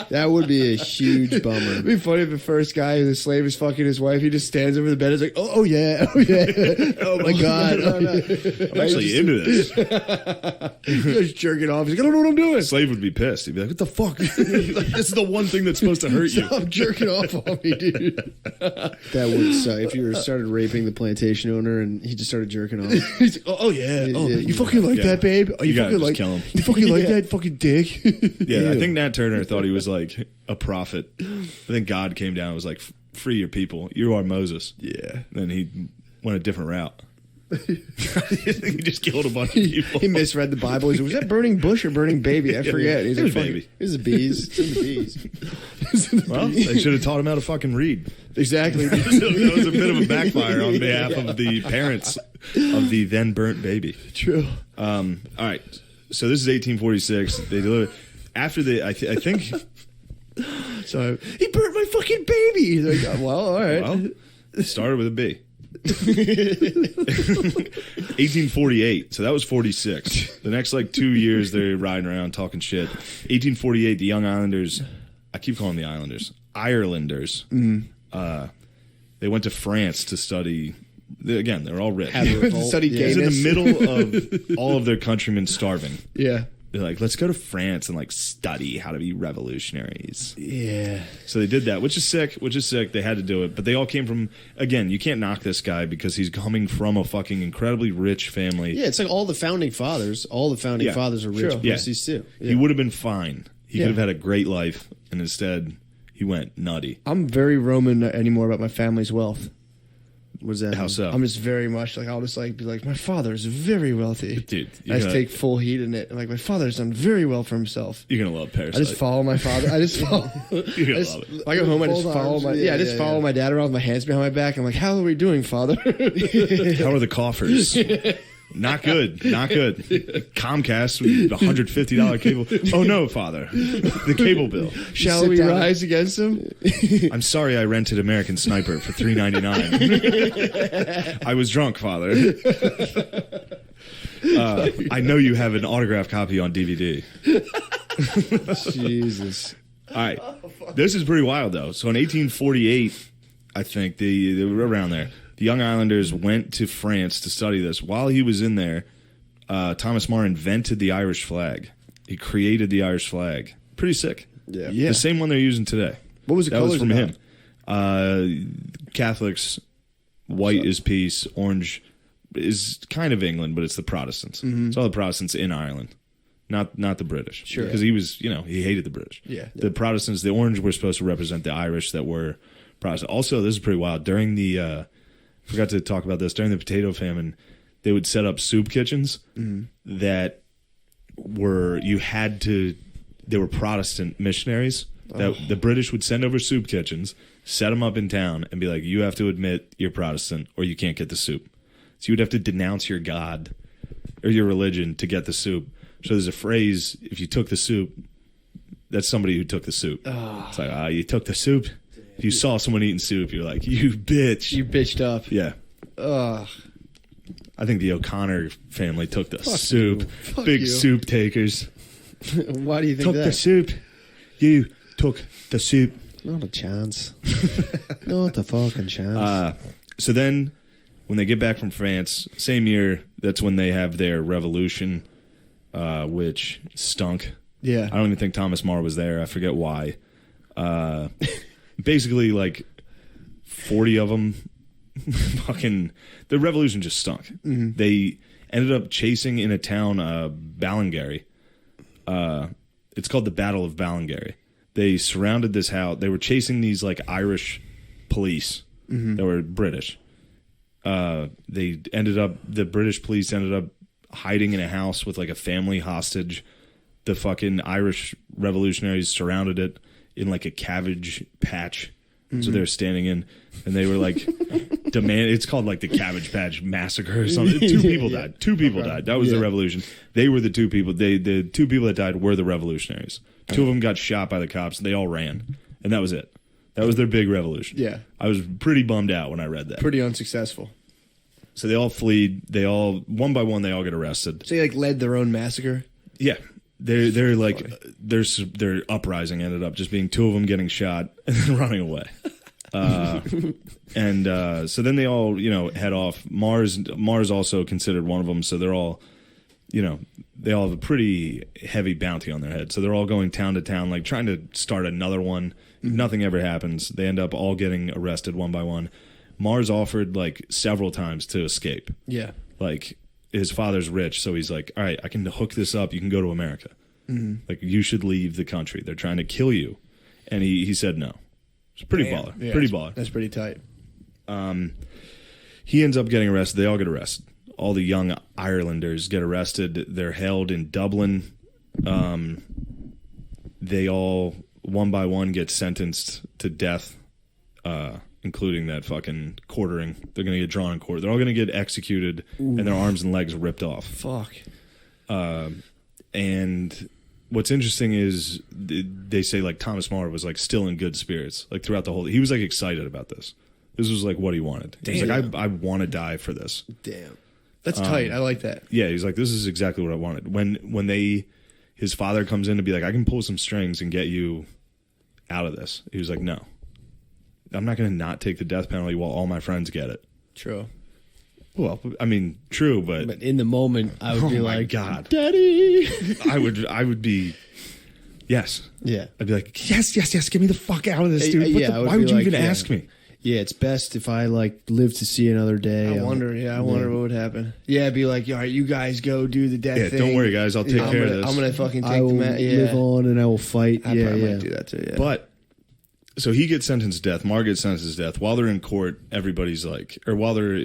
That would be a huge bummer. It'd be funny if the first guy, the slave, is fucking his wife. He just stands over the bed. Is like, oh yeah, oh yeah, oh my god. I'm actually into this. He's jerking off. He's like, I don't know what I'm doing. Slave would be pissed. He'd be like, "What the fuck? This is the one thing that's supposed to hurt you." Stop jerking off on me, dude. That would suck if you started raping the plantation owner and he just started jerking off. He's like, oh yeah, oh you fucking like that, babe? Oh, You gotta fucking just like kill him. You fucking like that fucking dick? Yeah, I think Nat Turner thought he was like a prophet. I think God came down and was like, "Free your people. You are Moses." Yeah. Then he went a different route. He just killed a bunch of people. He misread the Bible. He said, was that burning bush or burning baby? I forget. He's it was like, baby. This is bees. It's in the bees. Well, they should have taught him how to fucking read. Exactly. That was a bit of a backfire on behalf of the parents of the then burnt baby. True. All right. So this is 1846. They delivered after the. I think. So he burnt my fucking baby. He's like, oh, well, all right. Well, it started with a B. 1848. So that was 46. The next like 2 years they're riding around talking shit. 1848. The Young Islanders. I keep calling them the Islanders. Irelanders. They went to France to study. Again, they're all rich. Study It's in gayness. the middle of all of their countrymen starving. Yeah. They're like, let's go to France and like study how to be revolutionaries. Yeah. So they did that, which is sick. They had to do it. But they all came from, again, you can't knock this guy because he's coming from a fucking incredibly rich family. Yeah, it's like all the founding fathers. All the founding Yeah. fathers are rich Yeah. pussies too. He would have been fine. He Yeah. could have had a great life. And instead, he went nutty. I'm very Roman anymore about my family's wealth. What does that How mean? so? I'm just very much like, I'll just like be like, my father's very wealthy. Dude, I just take full heat in it. I'm like, my father's done very well for himself. you're going to love Parasite. I just follow my father. I just follow. You're going to love it. If I go home, I just Fold follow arms. my Yeah, I just yeah, follow yeah. my dad around with my hands behind my back. I'm like, how are we doing, father? How are the coffers? Not good. Not good. Comcast with $150 cable. Oh no, father. The cable bill. Shall sit we down. rise against him? I'm sorry I rented American Sniper for $3.99. I was drunk, father. I know you have an autographed copy on DVD. Jesus. All right. This is pretty wild, though. So in 1848, I think, they were around there. The Young Islanders went to France to study this. While he was in there, Thomas More invented the Irish flag. He created the Irish flag. Pretty sick. Yeah. The same one they're using today. What was the That was colors from about? him. Catholics, white is peace, orange is kind of England, but it's the Protestants. It's all the Protestants in Ireland, not the British. Sure. Because he was, he hated the British. Yeah. The Protestants, the orange were supposed to represent the Irish that were Protestant. Also, this is pretty wild. During the, forgot to talk about this, during the potato famine, they would set up soup kitchens that were, they were Protestant missionaries that the British would send over soup kitchens, set them up in town, and be like, you have to admit you're Protestant or you can't get the soup. So you would have to denounce your God or your religion to get the soup. So there's a phrase, if you took the soup, that's somebody who took the soup. It's like, you took the soup. If you saw someone eating soup, you're like, you bitch. You bitched up. Yeah. Ugh. I think the O'Connor family took the soup. Fuck Big you. soup takers. Why do you think Took that? the soup. You took the soup. Not a chance. Not a fucking chance. So then, when they get back from France, same year, that's when they have their revolution, which stunk. Yeah. I don't even think Thomas More was there. I forget why. Basically, like 40 of them, fucking, the revolution just stunk. They ended up chasing in a town, Ballingarry. It's called the Battle of Ballingarry. They surrounded this house. They were chasing these like Irish police that were British. The British police ended up hiding in a house with like a family hostage. The fucking Irish revolutionaries surrounded it in like a cabbage patch. So they were standing in, and they were like, it's called like the Cabbage Patch Massacre or something. Two people died. Two people died. That was the revolution. They were the two people. The two people that died were the revolutionaries. Two of them got shot by the cops, and they all ran. And that was it. That was their big revolution. Yeah. I was pretty bummed out when I read that. Pretty unsuccessful. So they all fleed. They all, one by one, they all get arrested. So they like led their own massacre. Yeah. They're like their uprising ended up just being 2 of them getting shot and then running away. So then they all, head off. Mars also considered one of them, so they're all, they all have a pretty heavy bounty on their head. So they're all going town to town, like trying to start another one. Nothing ever happens. They end up all getting arrested one by one. Mars offered like several times to escape. Yeah. Like his father's rich, so he's like, all right, I can hook this up. You can go to America. Mm-hmm. Like you should leave the country. They're trying to kill you. And he said no. It's pretty baller. Yeah, pretty baller. That's pretty tight. He ends up getting arrested. They all get arrested. All the young Irelanders get arrested. They're held in Dublin. They all, one by one, get sentenced to death, including that fucking quartering. They're going to get drawn in court. They're all going to get executed and their arms and legs ripped off. Fuck. And what's interesting is they say like Thomas More was like still in good spirits like throughout the whole. He was like excited about this. This was like what he wanted. He was like, I want to die for this. Damn, that's tight. I like that. Yeah, he's like, this is exactly what I wanted. When his father comes in to be like, I can pull some strings and get you out of this. He was like, no, I'm not going to not take the death penalty while all my friends get it. True. Well, I mean, true, but in the moment, I would be my like, God, Daddy. I would be, yes, Yeah. I'd be like, yes, get me the fuck out of this, dude. Why would you even ask me? Yeah, it's best if I like live to see another day. I wonder what would happen. Yeah, I'd be like, all right, you guys go do the death thing. Don't worry, guys, I'll take care of this. I'm gonna fucking take I will live on and I will fight. I might do that too. Yeah. But so he gets sentenced to death. Mar gets sentenced to death. While they're in court, everybody's like, or while they're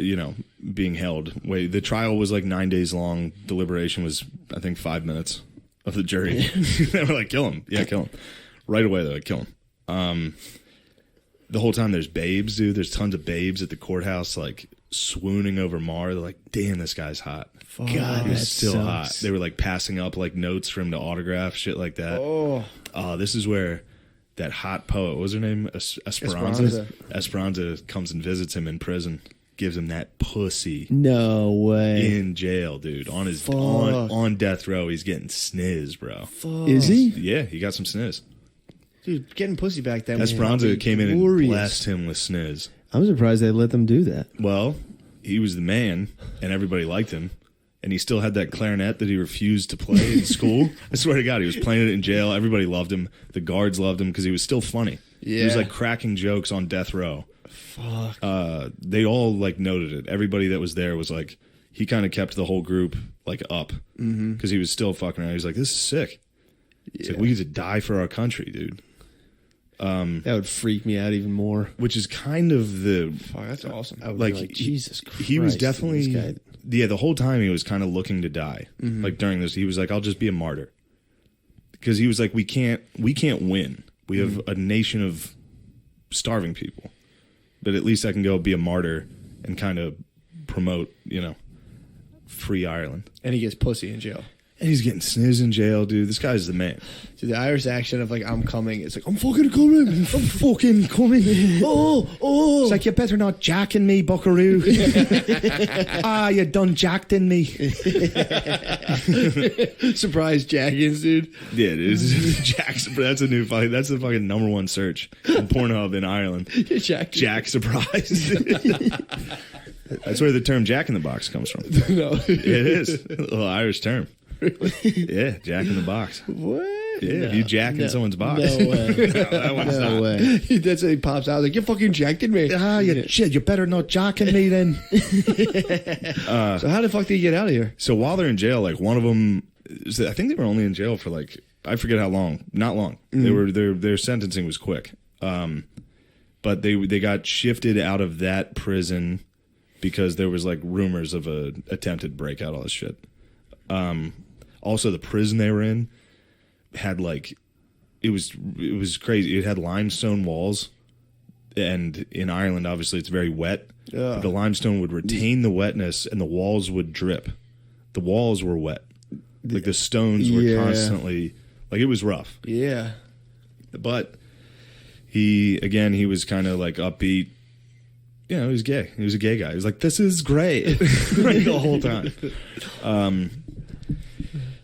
being held. Wait, the trial was like 9 days long. Deliberation was, I think, 5 minutes of the jury. They were like, kill him. Yeah, kill him. Right away, they're like, kill him. The whole time there's babes, dude. There's tons of babes at the courthouse, like swooning over Mar. They're like, damn, this guy's hot. God, he was that still sucks. hot. They were like passing up like notes for him to autograph, shit like that. This is where that hot poet, what was her name? Esperanza. Esperanza comes and visits him in prison, gives him that pussy. No way. In jail, dude. On his on death row, he's getting sniz, bro. Fuck. Is he? Yeah, he got some sniz. Dude, getting pussy back then. Esperanza came in and glorious. blessed him with sniz. I'm surprised they let them do that. Well, he was the man, and everybody liked him. And he still had that clarinet that he refused to play in school. I swear to God, he was playing it in jail. Everybody loved him. The guards loved him because he was still funny. Yeah. He was like cracking jokes on death row. Fuck. They all like noted it. Everybody that was there was like, he kind of kept the whole group like up because he was still fucking around. He was like, this is sick. It's like, we get to die for our country, dude. That would freak me out even more. Which is kind of the Fuck, that's awesome. I would like, be like Jesus Christ. He was definitely this guy. Yeah, the whole time he was kind of looking to die. Like during this, he was like, I'll just be a martyr. Because he was like, we can't win. We have a nation of starving people. But at least I can go be a martyr and kind of promote, free Ireland. And he gets pussy in jail. And he's getting sniz in jail, dude. This guy's the man. Dude, the Irish accent of like, I'm coming. It's like, I'm fucking coming. I'm fucking coming. Oh. It's like, you better not jacking me, buckaroo. You done jacked in me. Surprise jackins, dude. Yeah, it is. Jack's. That's a new fucking. That's the fucking #1 search on Pornhub in Ireland. Jack surprise. That's where the term "Jack in the Box" comes from. No, It is a little Irish term. Really? Yeah, Jack in the Box. What? Yeah, if you jack in someone's box. No way. That one's No not. way. That's what he pops out. Like, you fucking jacked in me. Shit, you better not jacking me then. So how the fuck did he get out of here? So while they're in jail, like one of them, I think they were only in jail for like, I forget how long. Not long. They were their sentencing was quick. But they got shifted out of that prison because there was like rumors of a attempted breakout, all this shit. Also, the prison they were in had like, it was crazy. It had limestone walls, and in Ireland, obviously, it's very wet. Yeah. The limestone would retain the wetness, and the walls would drip. The walls were wet. Like the stones were constantly, like it was rough. Yeah. But he was kind of like upbeat. He was gay. He was a gay guy. He was like, this is great. Like the whole time.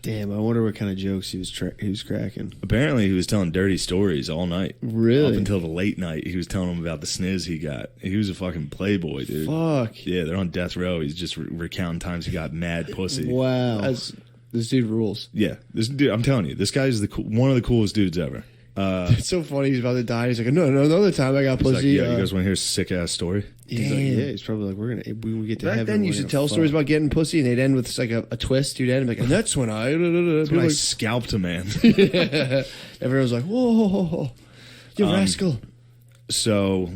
Damn, I wonder what kind of jokes he was cracking. Apparently, he was telling dirty stories all night. Really? Up until the late night, he was telling them about the sniz he got. He was a fucking playboy, dude. Fuck. Yeah, they're on death row. He's just recounting times he got mad pussy. Wow. This dude rules. Yeah, this dude. I'm telling you, this guy is one of the coolest dudes ever. It's so funny. He's about to die. He's like, no, another time I got He's pussy. like, yeah, you guys want to hear a sick ass story? He's like, yeah, he's probably like, when we get to Back heaven. then, you we're used to gonna tell fuck. stories about getting pussy, and they'd end with like a twist. You'd end like, and that's when I. That's when I scalped a man. Everyone was like, whoa, you rascal. So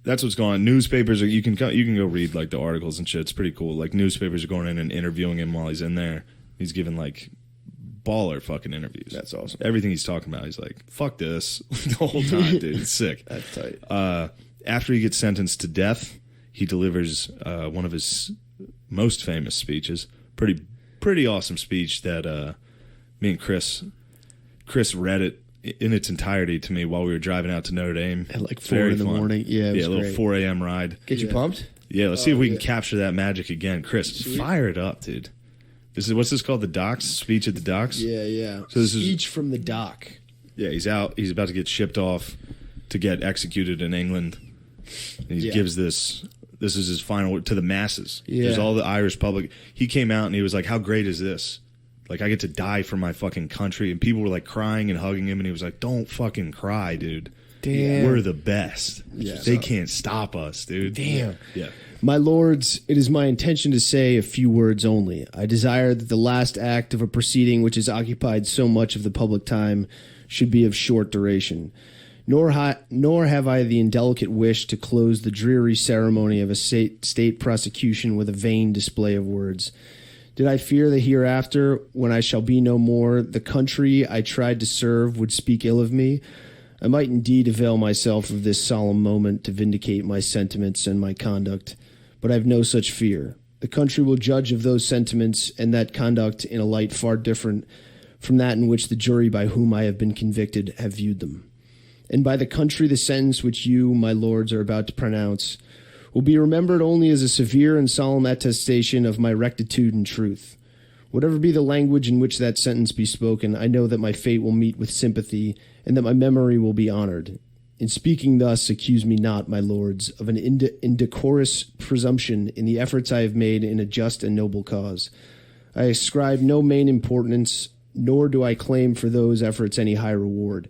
that's what's going on. Newspapers are you can go read like the articles and shit. It's pretty cool. Like newspapers are going in and interviewing him while he's in there. He's giving like baller fucking interviews. That's awesome. Everything he's talking about, he's like, fuck this the whole time, dude. It's sick. That's tight. After he gets sentenced to death, he delivers one of his most famous speeches. Pretty awesome speech that me and Chris read it in its entirety to me while we were driving out to Notre Dame. At like 4 Very in the fun. morning. Yeah, it was a little great. 4 a.m. ride. Get you pumped? Yeah, let's see if we can capture that magic again. Chris, fire it up, dude. What's this called? The docks? Speech at the docks? Yeah. So this Speech from the dock. Yeah, he's out. He's about to get shipped off to get executed in England. And he gives this is his final to the masses. Yeah. There's all the Irish public. He came out and he was like, how great is this? Like, I get to die for my fucking country. And people were like crying and hugging him. And he was like, don't fucking cry, dude. Damn. We're the best. Yeah. They can't stop us, dude. Damn. Yeah. My lords, it is my intention to say a few words only. I desire that the last act of a proceeding which has occupied so much of the public time should be of short duration. Nor have I the indelicate wish to close the dreary ceremony of a state prosecution with a vain display of words. Did I fear the hereafter, when I shall be no more, the country I tried to serve would speak ill of me? I might indeed avail myself of this solemn moment to vindicate my sentiments and my conduct, but I have no such fear. The country will judge of those sentiments and that conduct in a light far different from that in which the jury by whom I have been convicted have viewed them. And by the country the sentence which you, my lords, are about to pronounce will be remembered only as a severe and solemn attestation of my rectitude and truth. Whatever be the language in which that sentence be spoken, I know that my fate will meet with sympathy and that my memory will be honored. In speaking thus, accuse me not, my lords, of an indecorous presumption in the efforts I have made in a just and noble cause. I ascribe no main importance, nor do I claim for those efforts any high reward.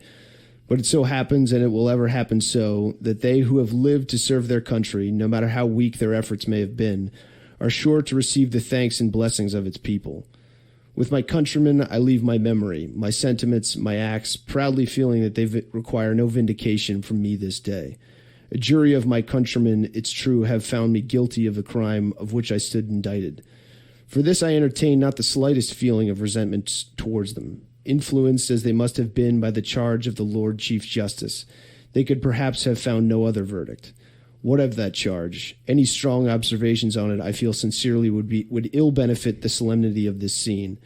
But it so happens, and it will ever happen so, that they who have lived to serve their country, no matter how weak their efforts may have been, are sure to receive the thanks and blessings of its people. With my countrymen, I leave my memory, my sentiments, my acts, proudly feeling that they require no vindication from me this day. A jury of my countrymen, it's true, have found me guilty of a crime of which I stood indicted. For this I entertain not the slightest feeling of resentment towards them. Influenced as they must have been by the charge of the Lord Chief Justice, they could perhaps have found no other verdict. What of that charge? Any strong observations on it, I feel sincerely, would ill benefit the solemnity of this scene.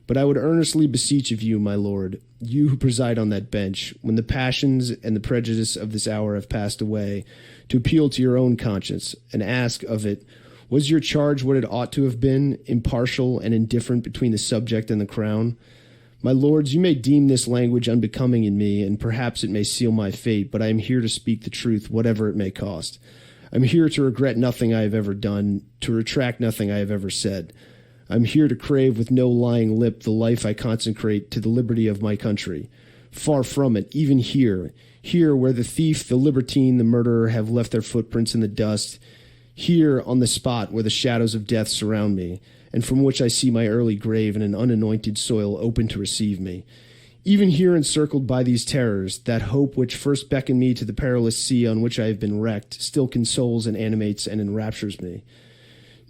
But I would earnestly beseech of you, my lord, you who preside on that bench, when the passions and the prejudice of this hour have passed away, to appeal to your own conscience and ask of it, was your charge what it ought to have been, impartial and indifferent between the subject and the crown? My lords, you may deem this language unbecoming in me, and perhaps it may seal my fate, but I am here to speak the truth, whatever it may cost. I am here to regret nothing I have ever done, to retract nothing I have ever said. I am here to crave with no lying lip the life I consecrate to the liberty of my country. Far from it, even here where the thief, the libertine, the murderer have left their footprints in the dust, here on the spot where the shadows of death surround me, and from which I see my early grave in an unanointed soil open to receive me. Even here encircled by these terrors, that hope which first beckoned me to the perilous sea on which I have been wrecked still consoles and animates and enraptures me.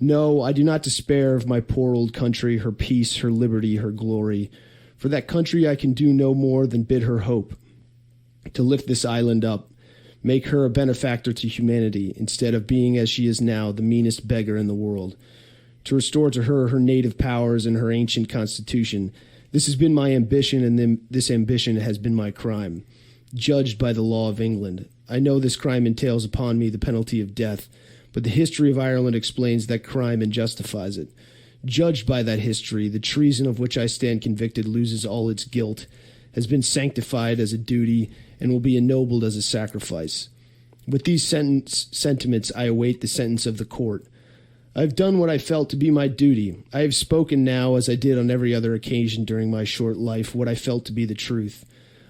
No, I do not despair of my poor old country, her peace, her liberty, her glory. For that country I can do no more than bid her hope, to lift this island up, make her a benefactor to humanity, instead of being as she is now, the meanest beggar in the world. To restore to her her native powers and her ancient constitution. This has been my ambition, and this ambition has been my crime. Judged by the law of England, I know this crime entails upon me the penalty of death, but the history of Ireland explains that crime and justifies it. Judged by that history, the treason of which I stand convicted loses all its guilt, has been sanctified as a duty, and will be ennobled as a sacrifice. With these sentiments, I await the sentence of the court. I have done what I felt to be my duty. I have spoken now, as I did on every other occasion during my short life, what I felt to be the truth.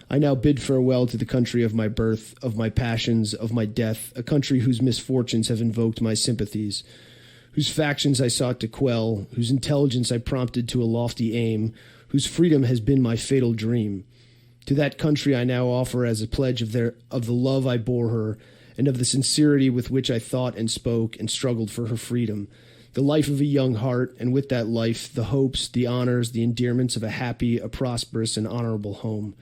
I now bid farewell to the country of my birth, of my passions, of my death, a country whose misfortunes have invoked my sympathies, whose factions I sought to quell, whose intelligence I prompted to a lofty aim, whose freedom has been my fatal dream. To that country I now offer as a pledge of the love I bore her, and of the sincerity with which I thought and spoke and struggled for her freedom, the life of a young heart, and with that life the hopes, the honors, the endearments of a happy, a prosperous, and honorable home.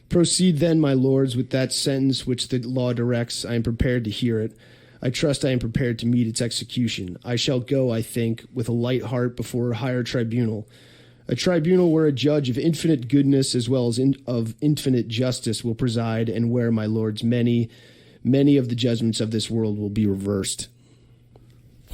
Proceed then, my lords, with that sentence which the law directs. I am prepared to hear it. I trust I am prepared to meet its execution. I shall go, I think, with a light heart before a higher tribunal, a tribunal where a judge of infinite goodness as well as of infinite justice will preside, and where, my lords, many of the judgments of this world will be reversed.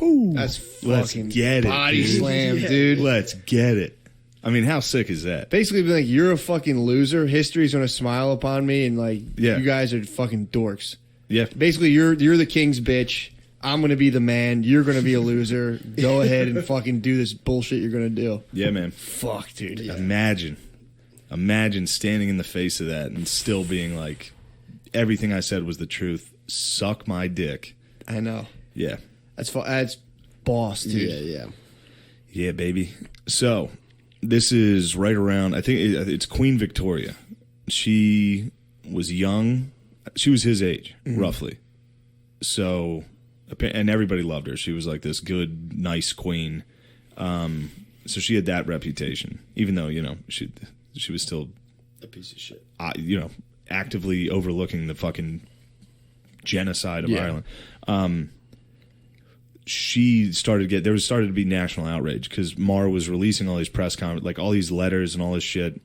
Ooh, that's Let's fucking get it, body dude. slam, dude. Let's get it. I mean, how sick is that? Basically, be like, you're a fucking loser. History's gonna smile upon me, and like, Yeah. you guys are fucking dorks. Yeah. Basically, you're the king's bitch. I'm gonna be the man. You're gonna be a loser. Go ahead and fucking do this bullshit you're gonna do. Yeah, man. Fuck, dude. Imagine standing in the face of that and still being like, everything I said was the truth. Suck my dick. I know. Yeah. That's boss, dude. Yeah. Yeah, baby. So, this is right around, I think it's Queen Victoria. She was young. She was his age, roughly. So, and everybody loved her. She was like this good, nice queen. So she had that reputation, even though, she was still A piece of shit. actively overlooking the fucking genocide of Yeah. Ireland. There started to be national outrage because Maegher was releasing all these press conferences, like all these letters and all this shit.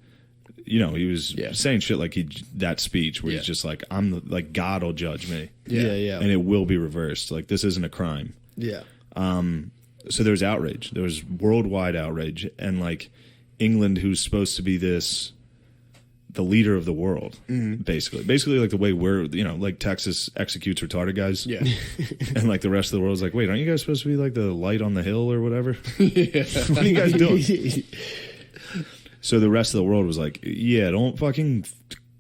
He was saying shit like that speech where he's just like, like God will judge me. Yeah. And it will be reversed. Like, this isn't a crime. Yeah. So there was outrage. There was worldwide outrage. And like England, who's supposed to be the leader of the world, basically like the way we're, like Texas executes retarded guys. Yeah. And like the rest of the world's like, wait, aren't you guys supposed to be like the light on the hill or whatever? What are you guys doing? So the rest of the world was like, yeah, don't fucking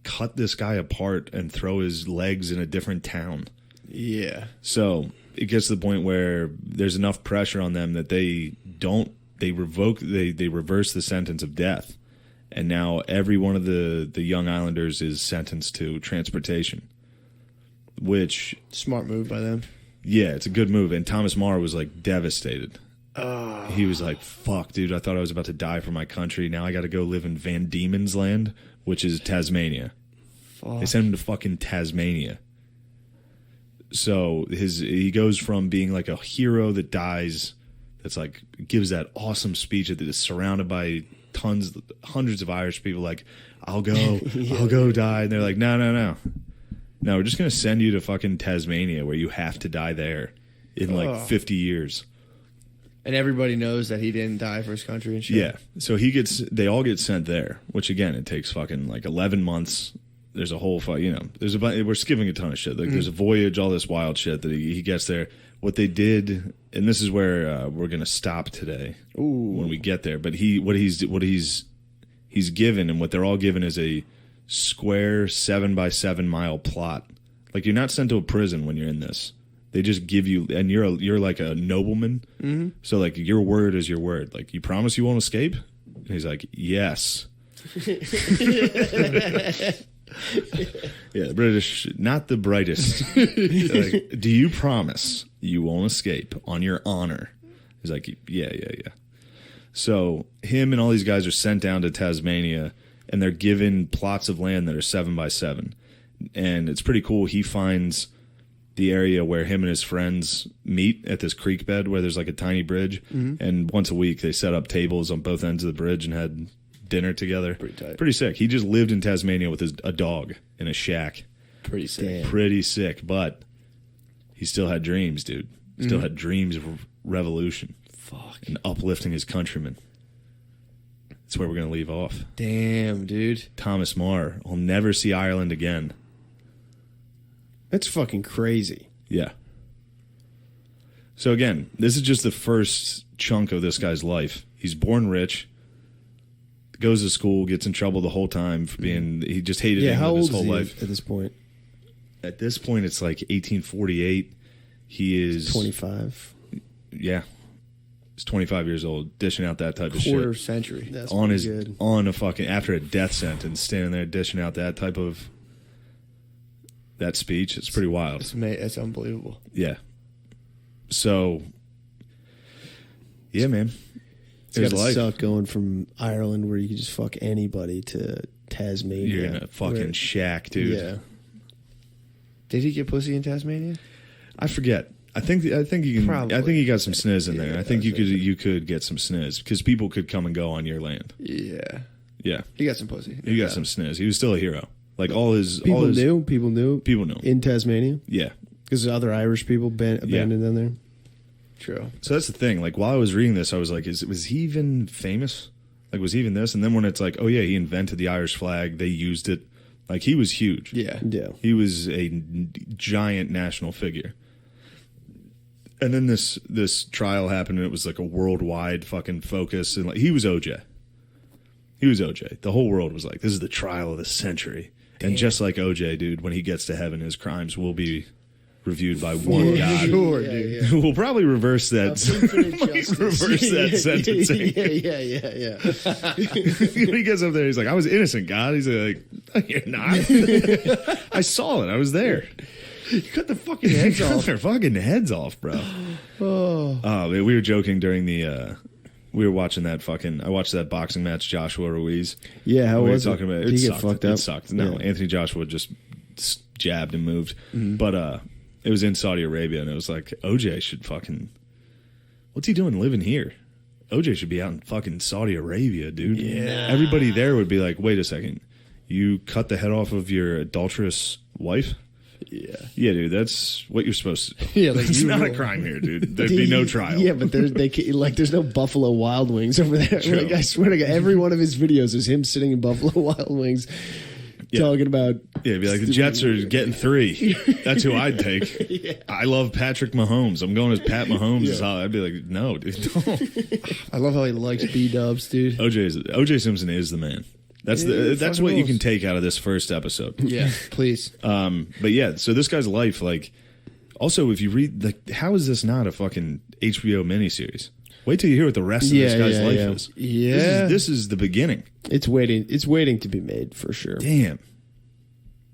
cut this guy apart and throw his legs in a different town. Yeah. So it gets to the point where there's enough pressure on them that they reverse the sentence of death. And now every one of the young islanders is sentenced to transportation, which... Smart move by them. Yeah, it's a good move. And Thomas Maegher was like devastated. He was like, fuck, dude, I thought I was about to die for my country. Now I got to go live in Van Diemen's Land, which is Tasmania. Fuck. They sent him to fucking Tasmania. So he goes from being like a hero that dies, that's like, gives that awesome speech that is surrounded by hundreds of Irish people like, I'll go die. And they're like, no, we're just going to send you to fucking Tasmania where you have to die there in like 50 years. And everybody knows that he didn't die for his country and shit. Yeah. So they all get sent there, which again, it takes fucking like 11 months. There's a whole we're skipping a ton of shit. Like there's a voyage, all this wild shit that he gets there. What they did, and this is where we're going to stop today when we get there. But what he's given, and what they're all given, is a square 7x7 mile plot. Like, you're not sent to a prison when you're in this. They just give you, and you're like a nobleman. Mm-hmm. So like your word is your word. Like, you promise you won't escape? And he's like, yes. Yeah, the British, not the brightest. Like, do you promise you won't escape on your honor? He's like, yeah. So him and all these guys are sent down to Tasmania, and they're given plots of land that are 7x7. And it's pretty cool. He finds the area where him and his friends meet at this creek bed where there's like a tiny bridge. Mm-hmm. And once a week they set up tables on both ends of the bridge and had dinner together. Pretty tight. Pretty sick. He just lived in Tasmania with a dog in a shack. Pretty sick. Pretty sick. But he still had dreams, dude. Still had dreams of revolution. Fuck. and uplifting his countrymen. That's where we're going to leave off. Damn, dude. Thomas More will never see Ireland again. That's fucking crazy. Yeah. So again, this is just the first chunk of this guy's life. He's born rich, goes to school, gets in trouble the whole time for being. He just hated How England his old whole is he life. at this point? At this point, it's like 1848. He is 25. Yeah, he's 25 years old, dishing out that type of Quarter shit century. That's on pretty his good. on a fucking after a death sentence, standing there dishing out that type of that speech. It's pretty wild. It's unbelievable. Yeah. So, yeah, man. It's His gotta life. suck going from Ireland, where you can just fuck anybody, to Tasmania. You're in a fucking where- shack, dude. Yeah. Did he get pussy in Tasmania? I forget. I think you can. Probably. I think you got some sniz in there. Yeah, I think that's you could get some sniz because people could come and go on your land. Yeah. Yeah, He got some pussy. you got some sniz. He was still a hero. Like all his People all his, knew People knew. in Tasmania Yeah. because other Irish people abandoned them there. True. So that's the thing. Like while I was reading this, I was like, was he even famous? Like was he even this? And then when it's like, oh yeah, he invented the Irish flag. They used it. Like he was huge. Yeah. Yeah. He was a giant national figure. And then this trial happened, and it was like a worldwide fucking focus. And like he was OJ. He was OJ. The whole world was like, this is the trial of the century. Damn. And just like OJ, dude, when he gets to heaven, his crimes will be reviewed by one God. Sure, dude. Who will probably reverse that. Infinite justice. reverse that sentencing. Yeah. When he gets up there, he's like, I was innocent, God. He's like, no, you're not. I saw it. I was there. You cut the fucking heads Cut off. their fucking heads off, bro. Oh, we were joking during the. We were watching that fucking. I watched that boxing match, Joshua Ruiz. Yeah, how we were was talking it? about it. Did he It get sucked. fucked up? It sucked. No, Yeah. Anthony Joshua just jabbed and moved. But it was in Saudi Arabia, and it was like OJ should fucking. What's he doing living here? OJ should be out in fucking Saudi Arabia, dude. Yeah. Everybody there would be like, wait a second, you cut the head off of your adulterous wife? Yeah. Yeah, dude, that's what you're supposed to do. Yeah, like it's you not a will. crime here, dude. There'd be no trial. Yeah, but there's no Buffalo Wild Wings over there. True. Like, I swear to God, every one of his videos is him sitting in Buffalo Wild Wings, talking about. Yeah, it'd be like the Jets are getting 3. That's who I'd take. I love Patrick Mahomes. I'm going as Pat Mahomes. I'd be like, no, dude, don't. I love how he likes B-dubs, dude. OJ Simpson is the man. That's Yeah, that's fucking what you rules. can take out of this first episode. Yeah, please. But yeah, so this guy's life, like, also if you read, like, how is this not a fucking HBO miniseries? Wait till you hear what the rest of this guy's life is. Yeah. This is the beginning. It's waiting to be made for sure. Damn.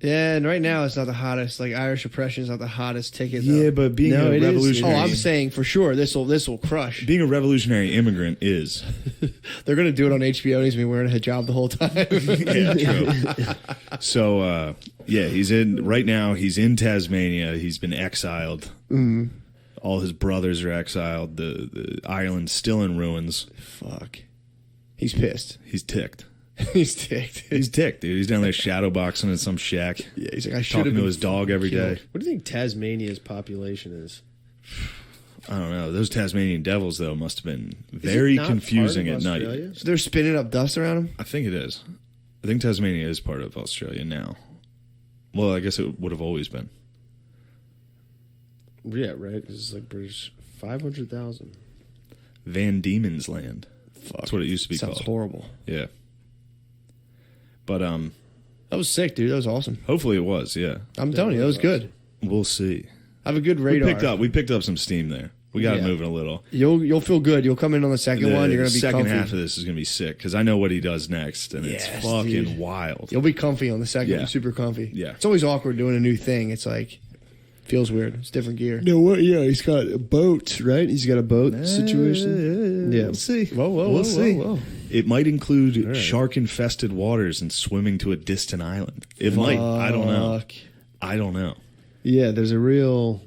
Yeah, and right now it's not the hottest. Like Irish oppression is not the hottest ticket. Yeah, though. but being No, a it is. revolutionary, Oh, I'm saying for sure this will crush. being a revolutionary immigrant is. They're gonna do it on HBO. And he's been wearing a hijab the whole time. Yeah, true. So, yeah, he's in Tasmania. He's been exiled. Mm-hmm. All his brothers are exiled. The Ireland's still in ruins. Fuck. He's pissed. He's ticked. He's ticked. He's ticked, dude. He's down there shadow boxing in some shack. Yeah, he's like I should have Talking been to his dog every day. What do you think Tasmania's population is? I don't know. Those Tasmanian devils, though, must have been very not confusing part at of night. Australia? So they're spinning up dust around him. I think it is. I think Tasmania is part of Australia now. Well, I guess it would have always been. Yeah, right. It's like British 500,000. Van Diemen's Land. Fuck. That's what it used to be Sounds called. horrible. Yeah. But That was sick, dude. That was awesome. hopefully it was, yeah. I'm telling you, that was good. We'll see. I have a good radar. We picked up some steam there. We got it Yeah. moving a little. You'll feel good. You'll come in on the second one. You're gonna be second comfy. half of this is gonna be sick because I know what he does next, and it's Yes, fucking dude. wild. You'll be comfy on the second Yeah. one. Super comfy. Yeah. It's always awkward doing a new thing. It's like feels weird. It's different gear. No, what? Yeah, he's got a boat, right? He's got a boat situation. Yeah. We'll see. Whoa, whoa, we'll whoa, see. whoa, whoa. It might include right. shark-infested waters and swimming to a distant island. It might. I don't know. Fuck. I don't know. Yeah, there's a real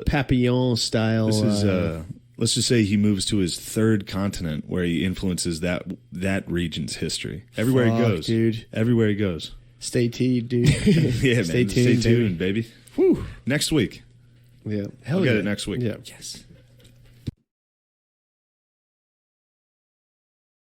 Papillon style. This is let's just say he moves to his third continent where he influences that region's history. Everywhere he Fuck, goes, dude. Everywhere he goes. Stay tuned, dude. Yeah, Stay man. tuned, Stay tuned, baby. Whew. Next week. yeah. I'll get it next week. Yeah. Yes.